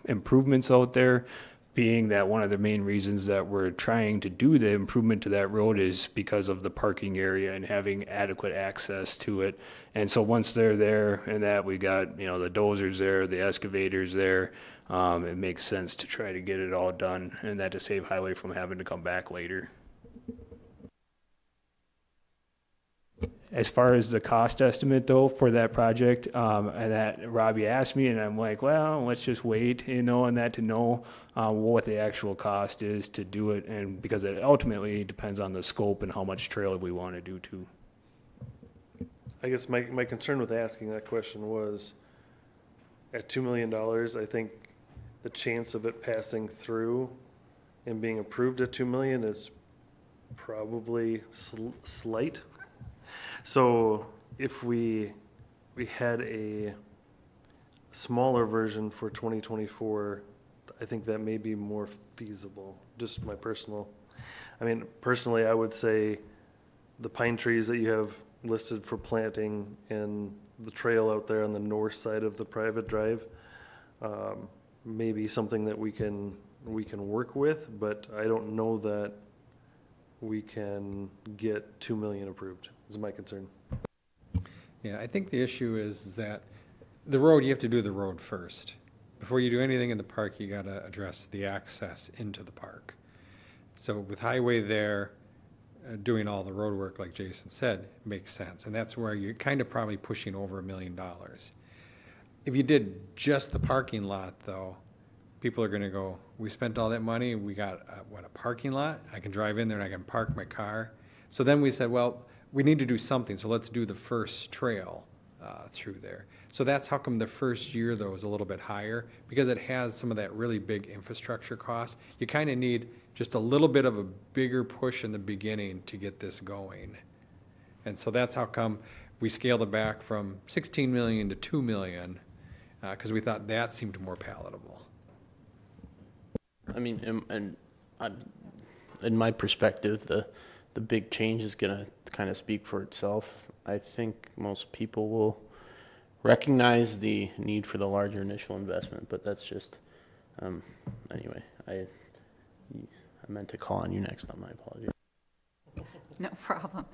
improvements out there, being that one of the main reasons that we're trying to do the improvement to that road is because of the parking area and having adequate access to it. And so once they're there and that we got, the dozers there, the excavators there, it makes sense to try to get it all done and that to save highway from having to come back later. As far as the cost estimate though for that project, and that Robbie asked me and I'm like, well, let's just wait, on that to know what the actual cost is to do it. And because it ultimately depends on the scope and how much trail we want to do too. I guess my concern with asking that question was, at $2 million, I think the chance of it passing through and being approved at $2 million is probably slight. So if we had a smaller version for 2024, I think that may be more feasible. Just my personally, I would say the pine trees that you have listed for planting and the trail out there on the north side of the private drive may be something that we can work with, but I don't know that we can get 2 million approved, is my concern. Yeah, I think the issue is that the road, you have to do the road first. Before you do anything in the park, you gotta address the access into the park. So with highway there, doing all the road work, like Jason said, makes sense. And that's where you're kind of probably pushing over $1 million. If you did just the parking lot though, people are gonna go, we spent all that money, we got, a parking lot? I can drive in there and I can park my car. So then we said, well, we need to do something, so let's do the first trail through there. So that's how come the first year though is a little bit higher, because it has some of that really big infrastructure cost. You kind of need just a little bit of a bigger push in the beginning to get this going. And so that's how come we scaled it back from 16 million to 2 million, because we thought that seemed more palatable. I mean, in my perspective, the big change is going to kind of speak for itself. I think most people will recognize the need for the larger initial investment, but that's just, anyway, I meant to call on you next on my apologies. No problem.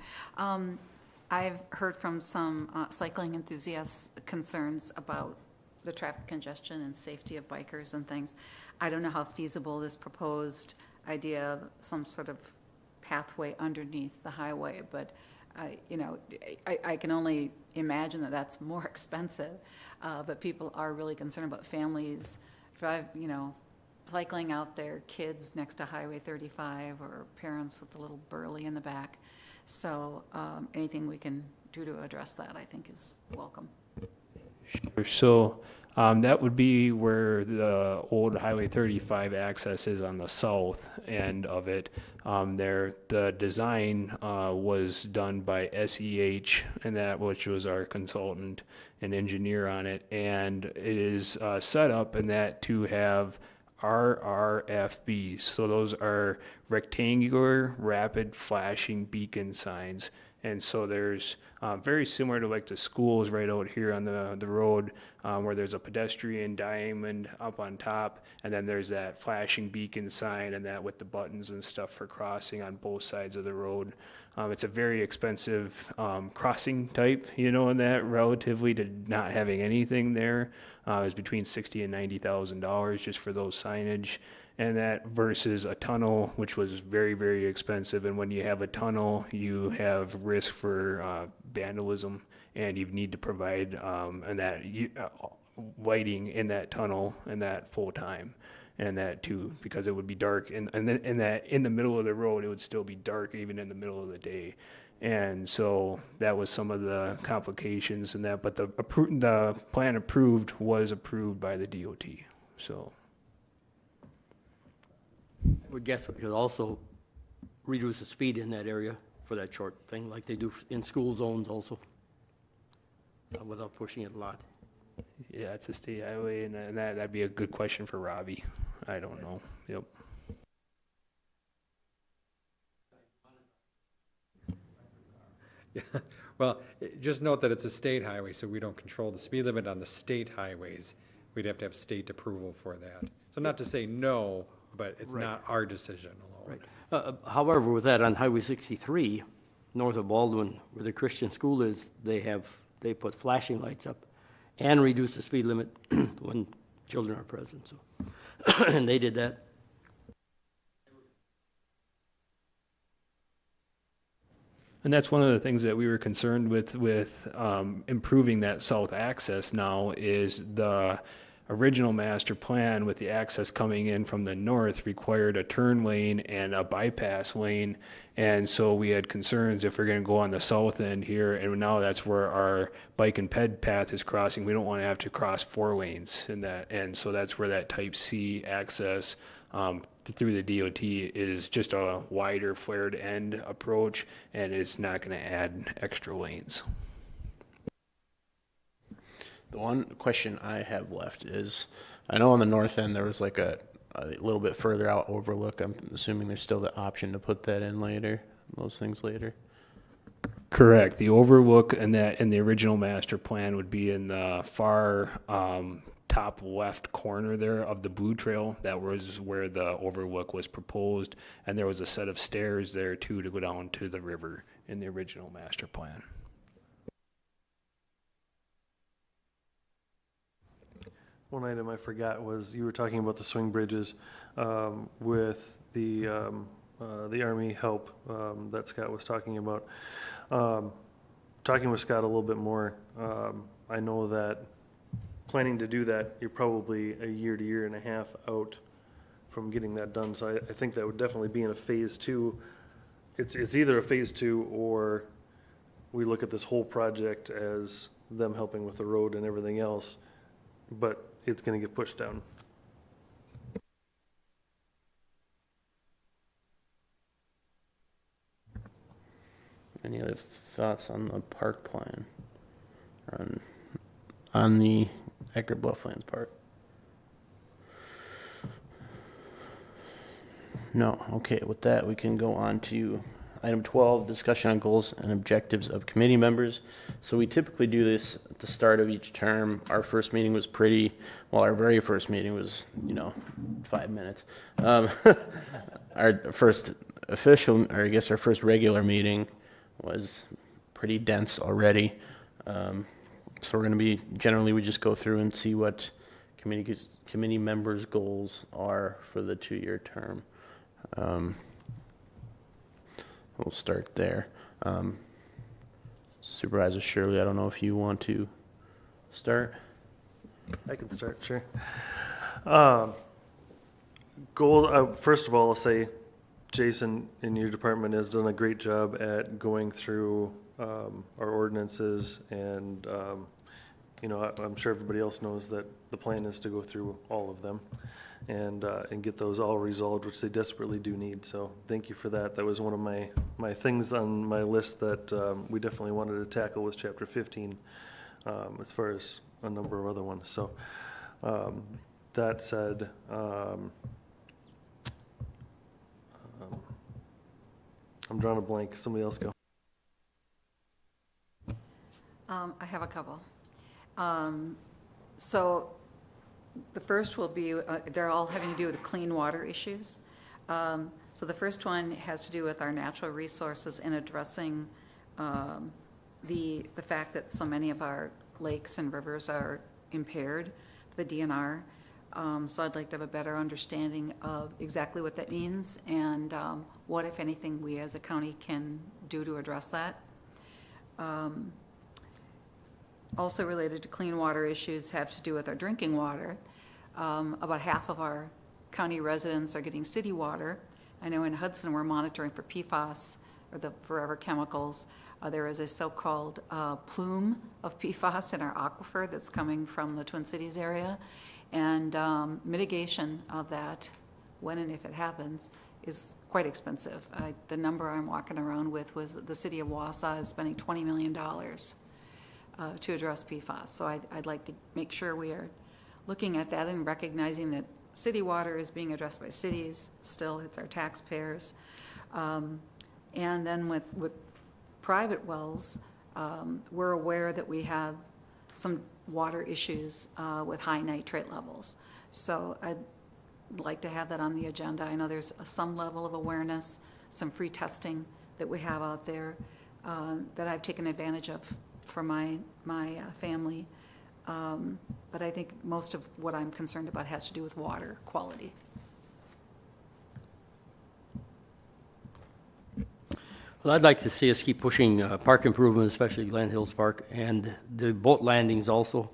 I've heard from some cycling enthusiasts concerns about the traffic congestion and safety of bikers and things. I don't know how feasible this proposed idea of some sort of pathway underneath the highway, but I can only imagine that that's more expensive. But people are really concerned about families cycling out their kids next to Highway 35 or parents with a little burly in the back. So anything we can do to address that, I think, is welcome. Sure. So That would be where the old Highway 35 access is on the south end of it. The design was done by SEH, and that which was our consultant and engineer on it, and it is set up in that to have RRFBs. So those are rectangular rapid flashing beacon signs. And so there's very similar to like the schools right out here on the road, where there's a pedestrian diamond up on top, and then there's that flashing beacon sign and that with the buttons and stuff for crossing on both sides of the road. It's a very expensive crossing type, and that relatively to not having anything there is between $60,000 and $90,000 just for those signage. And that versus a tunnel, which was very, very expensive. And when you have a tunnel, you have risk for vandalism, and you need to provide lighting in that tunnel and that full time. And that too, because it would be dark, and then in the middle of the road, it would still be dark even in the middle of the day. And so that was some of the complications in that. But the plan was approved by the DOT. So. I would guess we could also reduce the speed in that area for that short thing, like they do in school zones also, without pushing it a lot. Yeah, it's a state highway, and that'd be a good question for Robbie. I don't know. Yep. Yeah, well, just note that it's a state highway, so we don't control the speed limit on the state highways. We'd have to have state approval for that. So not to say no, but it's not our decision alone. Right. However, with that on Highway 63, north of Baldwin, where the Christian school is, they put flashing lights up and reduce the speed limit when children are present. So, and they did that. And that's one of the things that we were concerned with improving that south access now is the original master plan with the access coming in from the north required a turn lane and a bypass lane. And so we had concerns if we're going to go on the south end here, and now that's where our bike and ped path is crossing. We don't want to have to cross 4 lanes in that. And so that's where that type C access through the DOT is just a wider flared end approach, and it's not going to add extra lanes. The one question I have left is, I know on the north end there was like a little bit further out overlook. I'm assuming there's still the option to put that in later, those things later. Correct. The overlook and that in the original master plan would be in the far top left corner there of the blue trail. That was where the overlook was proposed, and there was a set of stairs there too to go down to the river in the original master plan. One item I forgot was you were talking about the swing bridges with the Army help that Scott was talking about. Talking with Scott a little bit more, I know that planning to do that, you're probably a year to year and a half out from getting that done. So I think that would definitely be in a phase 2. It's either a phase 2 or we look at this whole project as them helping with the road and everything else, but it's going to get pushed down. Any other thoughts on the park plan? On the Eckerd Blufflands part? No. Okay, with that, we can go on to item 12, discussion on goals and objectives of committee members. So we typically do this at the start of each term. Our first meeting was our very first meeting was, 5 minutes. Our first official, or I guess our first regular meeting was pretty dense already. So we're going to be, generally we just go through and see what committee members' goals are for the 2-year term. We'll start there. Supervisor Shirley, I don't know if you want to start. I can start, sure. Goals, first of all, I'll say Jason in your department has done a great job at going through our ordinances and I'm sure everybody else knows that the plan is to go through all of them and get those all resolved, which they desperately do need. So thank you for that. That was one of my things on my list that we definitely wanted to tackle was Chapter 15, as far as a number of other ones. So that said, I'm drawing a blank. Somebody else go. I have a couple. So the first will be, they're all having to do with clean water issues. So the first one has to do with our natural resources in addressing the fact that so many of our lakes and rivers are impaired, the DNR. So I'd like to have a better understanding of exactly what that means and what, if anything, we as a county can do to address that. Also related to clean water issues have to do with our drinking water. About half of our county residents are getting city water. I know in Hudson we're monitoring for PFAS, or the forever chemicals. There is a so-called plume of PFAS in our aquifer that's coming from the Twin Cities area. And mitigation of that, when and if it happens, is quite expensive. The number I'm walking around with was that the city of Wausau is spending $20 million to address PFAS. So I'd like to make sure we are looking at that and recognizing that city water is being addressed by cities, still it's our taxpayers. And then with private wells, we're aware that we have some water issues with high nitrate levels. So I'd like to have that on the agenda. I know there's some level of awareness, some free testing that we have out there that I've taken advantage of for my family. But I think most of what I'm concerned about has to do with water quality. Well, I'd like to see us keep pushing park improvement, especially Glen Hills Park, and the boat landings also.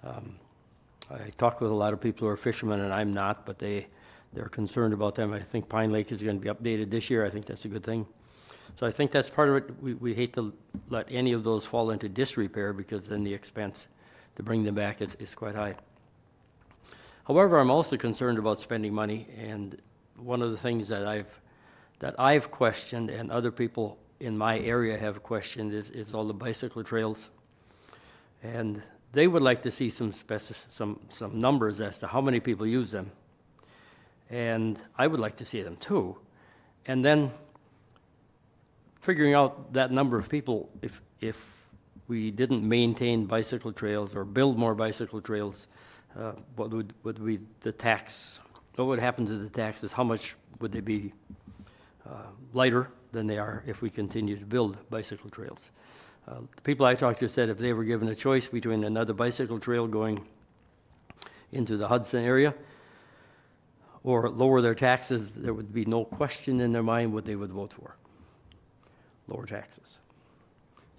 I talked with a lot of people who are fishermen, and I'm not, but they're concerned about them. I think Pine Lake is going to be updated this year. I think that's a good thing. So I think that's part of it. We hate to let any of those fall into disrepair because then the expense to bring them back is quite high. However, I'm also concerned about spending money, and one of the things that I've questioned and other people in my area have questioned is all the bicycle trails. And they would like to see some numbers as to how many people use them. And I would like to see them too. And then figuring out that number of people, if we didn't maintain bicycle trails or build more bicycle trails, what would be the tax? What would happen to the taxes? How much would they be lighter than they are if we continue to build bicycle trails? The people I talked to said if they were given a choice between another bicycle trail going into the Hudson area or lower their taxes, there would be no question in their mind what they would vote for. Lower taxes.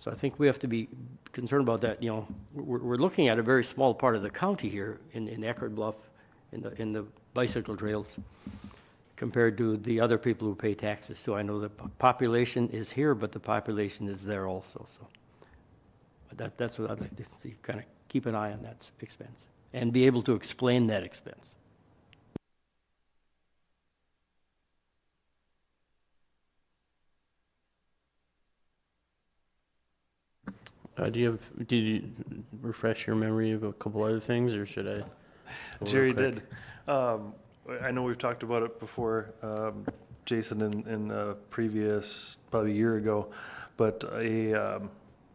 So I think we have to be concerned about that. You know, we're looking at a very small part of the county here in Eckerd Bluff, in the bicycle trails, compared to the other people who pay taxes too. I know the population is here, but the population is there also. So but that's what I'd like to see, kind of keep an eye on that expense and be able to explain that expense. Did you refresh your memory of a couple other things, or should I? Jerry did. I know we've talked about it before, Jason, in a previous, probably a year ago, but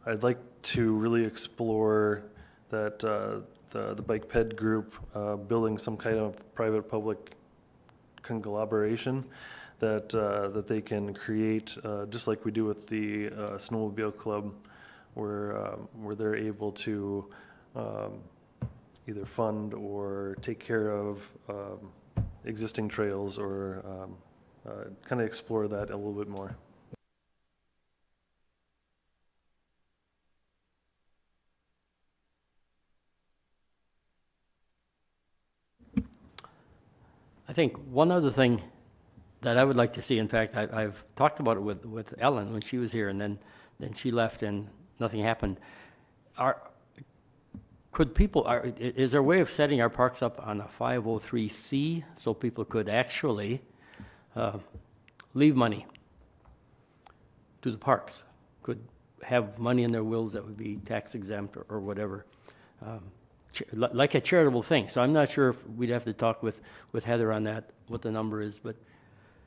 I'd like to really explore that the bike ped group building some kind of private-public conglomeration that they can create, just like we do with the snowmobile club, where they're able to either fund or take care of existing trails or kind of explore that a little bit more. I think one other thing that I would like to see, in fact, I've talked about it with Ellen when she was here, and then she left and nothing happened. could people, is there a way of setting our parks up on a 503C so people could actually leave money to the parks? Could have money in their wills that would be tax exempt or whatever, like a charitable thing. So I'm not sure if we'd have to talk with Heather on that, what the number is, but.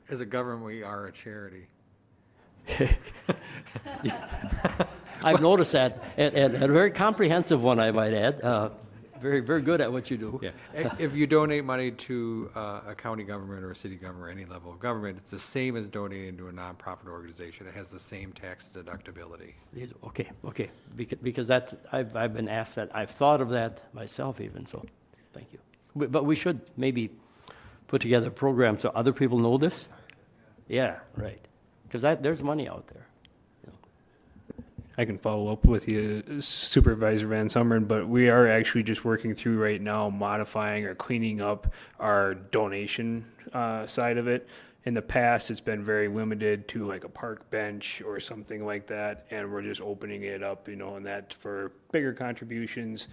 As a government, we are a charity. I've noticed that, and a very comprehensive one, I might add. Very, very good at what you do. Yeah, if you donate money to a county government or a city government or any level of government, it's the same as donating to a nonprofit organization. It has the same tax deductibility. Okay, because that's, I've been asked that, I've thought of that myself even, so, thank you. But we should maybe put together a program so other people know this? Yeah, right, because there's money out there. I can follow up with you, Supervisor Van Summeren, but we are actually just working through right now modifying or cleaning up our donation side of it. In the past, it's been very limited to like a park bench or something like that, and we're just opening it up, and that for bigger contributions.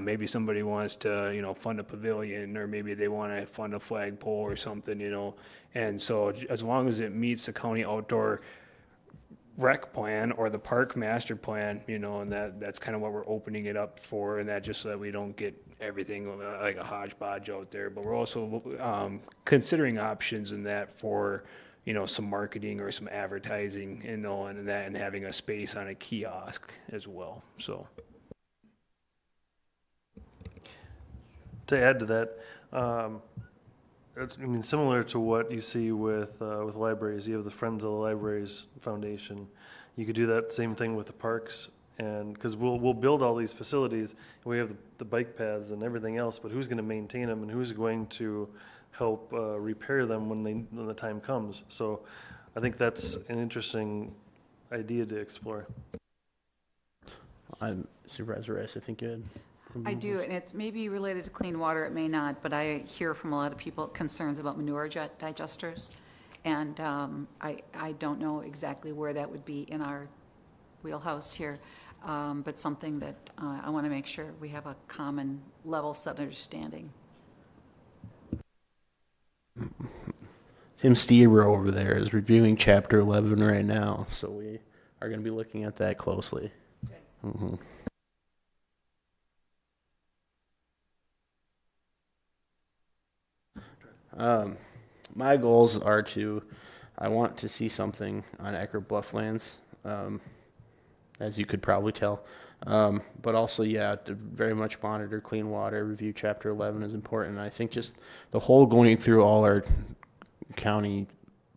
Maybe somebody wants to, fund a pavilion, or maybe they want to fund a flagpole or something, And so as long as it meets the county outdoor rec plan or the park master plan, and that's kind of what we're opening it up for, and that just so that we don't get everything like a hodgepodge out there. But we're also considering options in that for, some marketing or some advertising, and having a space on a kiosk as well. So To add to that, similar to what you see with libraries, you have the Friends of the Libraries Foundation. You could do that same thing with the parks, and because we'll build all these facilities, and we have the bike paths and everything else, but who's going to maintain them and who's going to help repair them when the time comes? So I think that's an interesting idea to explore. Supervisor Rice, I think you had. I do, and it's maybe related to clean water, it may not, but I hear from a lot of people concerns about manure digesters, and I don't know exactly where that would be in our wheelhouse here, but something that I want to make sure we have a common level set understanding. Tim Stieber over there is reviewing Chapter 11 right now, so we are going to be looking at that closely. Okay. Mm-hmm. My goals are I want to see something on Eckerd Blufflands, as you could probably tell. But also, to very much monitor clean water, review Chapter 11 is important. I think just the whole going through all our county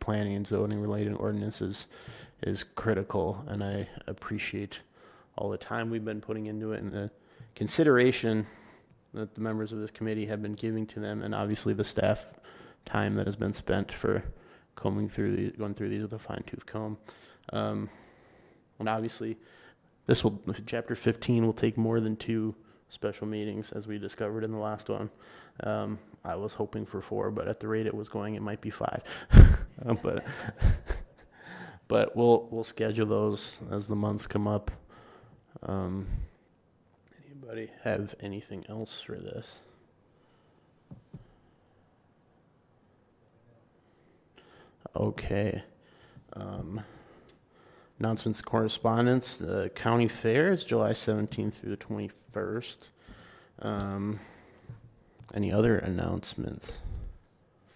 planning and zoning related ordinances is critical, and I appreciate all the time we've been putting into it and the consideration that the members of this committee have been giving to them, and obviously the staff time that has been spent for going through these with a fine-tooth comb. And obviously, Chapter 15 will take more than 2 special meetings, as we discovered in the last one. I was hoping for 4, but at the rate it was going, it might be 5. But we'll schedule those as the months come up. Anybody have anything else for this? Okay. Announcements, correspondence. The county fair is July 17th through the 21st. Any other announcements?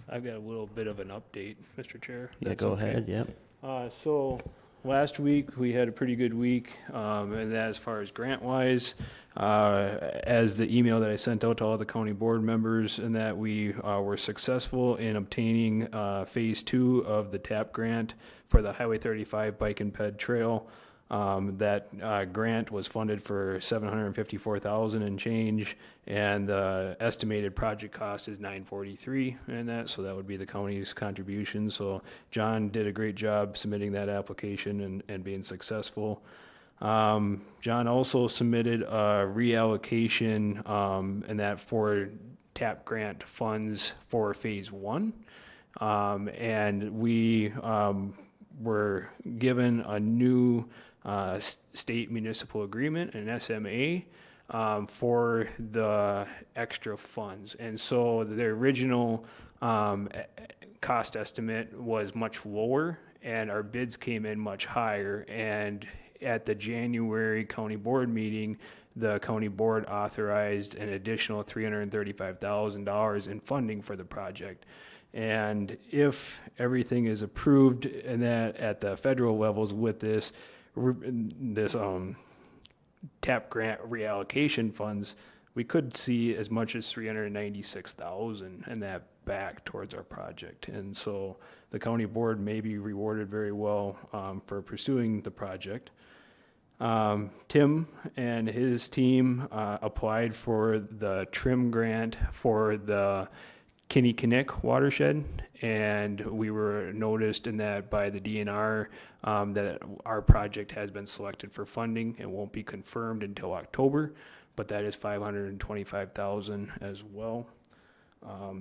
I've got a little bit of an update, Mr. Chair. Yeah, go ahead. Yep. So last week we had a pretty good week, and that as far as grant-wise, as the email that I sent out to all the county board members, and that we were successful in obtaining phase 2 of the TAP grant for the Highway 35 Bike and Ped Trail. That grant was funded for $754,000 and change, and the estimated project cost is $943, and so that would be the county's contribution. So John did a great job submitting that application and being successful. John also submitted a reallocation, and that for TAP grant funds for phase 1, and we were given a new state municipal agreement, an SMA, for the extra funds. And so the original cost estimate was much lower, and our bids came in much higher. And at the January county board meeting, the county board authorized an additional $335,000 in funding for the project. And if everything is approved and that at the federal levels with this TAP grant reallocation funds, we could see as much as $396,000 and that back towards our project. And so the county board may be rewarded very well for pursuing the project. Tim and his team applied for the TRIM grant for the Kinnickinnick watershed, and we were noticed in that by the DNR that our project has been selected for funding. It won't be confirmed until October, but that is $525,000 as well.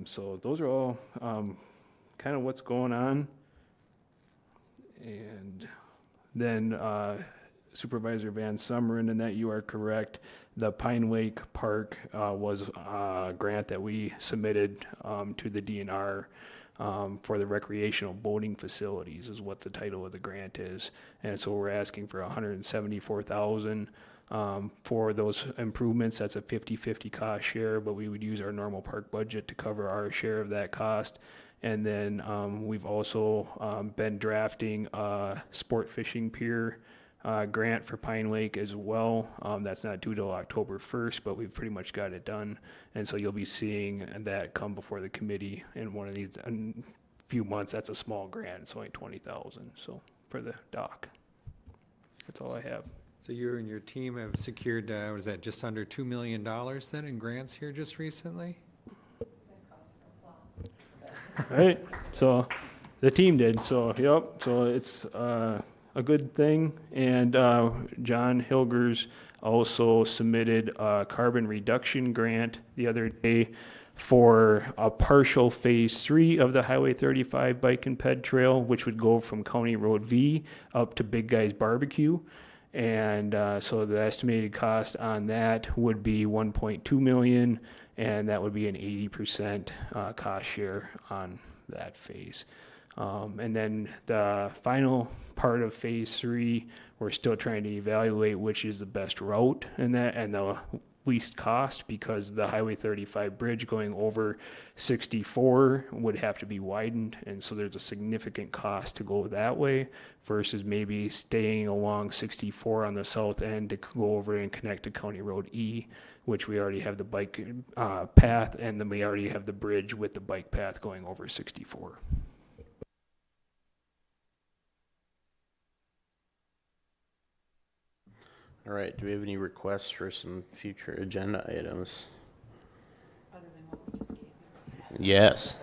So those are all kind of what's going on. And then Supervisor Van Summeren, and that you are correct. The Pine Lake Park was a grant that we submitted to the DNR for the recreational boating facilities is what the title of the grant is. And so we're asking for $174,000 for those improvements. That's a 50-50 cost share, but we would use our normal park budget to cover our share of that cost. And then we've also been drafting a sport fishing pier grant for Pine Lake as well. That's not due till October 1st, but we've pretty much got it done. And so you'll be seeing that come before the committee in one of these few months. That's a small grant. It's only $20,000. So for the dock, that's all I have. So you and your team have secured, was that just under $2 million then in grants here just recently? Right. So the team did. So, yep. So it's a good thing. And John Hilgers also submitted a carbon reduction grant the other day for a partial phase 3 of the Highway 35 bike and ped trail, which would go from County Road V up to Big Guy's Barbecue. And so the estimated cost on that would be $1.2 million, and that would be an 80% cost share on that phase. And then the final part of phase 3, we're still trying to evaluate which is the best route in that and the least cost, because the Highway 35 bridge going over 64 would have to be widened. And so there's a significant cost to go that way versus maybe staying along 64 on the south end to go over and connect to County Road E, which we already have the bike path, and then we already have the bridge with the bike path going over 64. All right, do we have any requests for some future agenda items? Other than what we just gave you. Yes.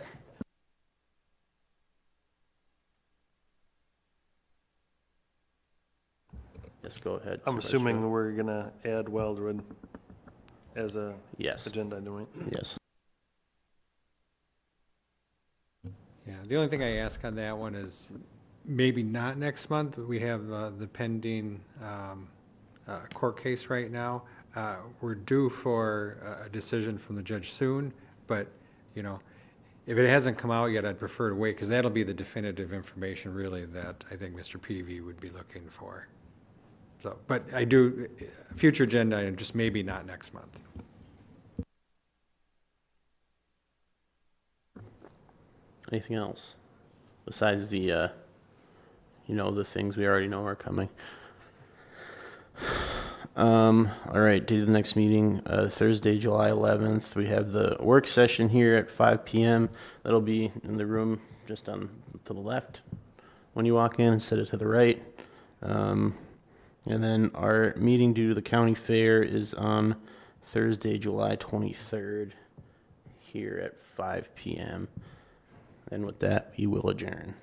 Yes, go ahead. I'm Supervisor assuming Schmidt. we're gonna add Wildwood as a Yes, agenda item, right? yes. Yeah, the only thing I ask on that one is maybe not next month, but we have the pending court case right now. We're due for a decision from the judge soon, but, you know, if it hasn't come out yet, I'd prefer to wait, because that'll be the definitive information really that I think Mr. Peavy would be looking for. So, but I do, future agenda item, just maybe not next month. Anything else besides the, the things we already know are coming? All right, date of the next meeting, Thursday, July 11th. We have the work session here at 5 p.m. That'll be in the room just to the left when you walk in, instead of to the right. And then our meeting due to the county fair is on Thursday, July 23rd here at 5 p.m. And with that, we will adjourn.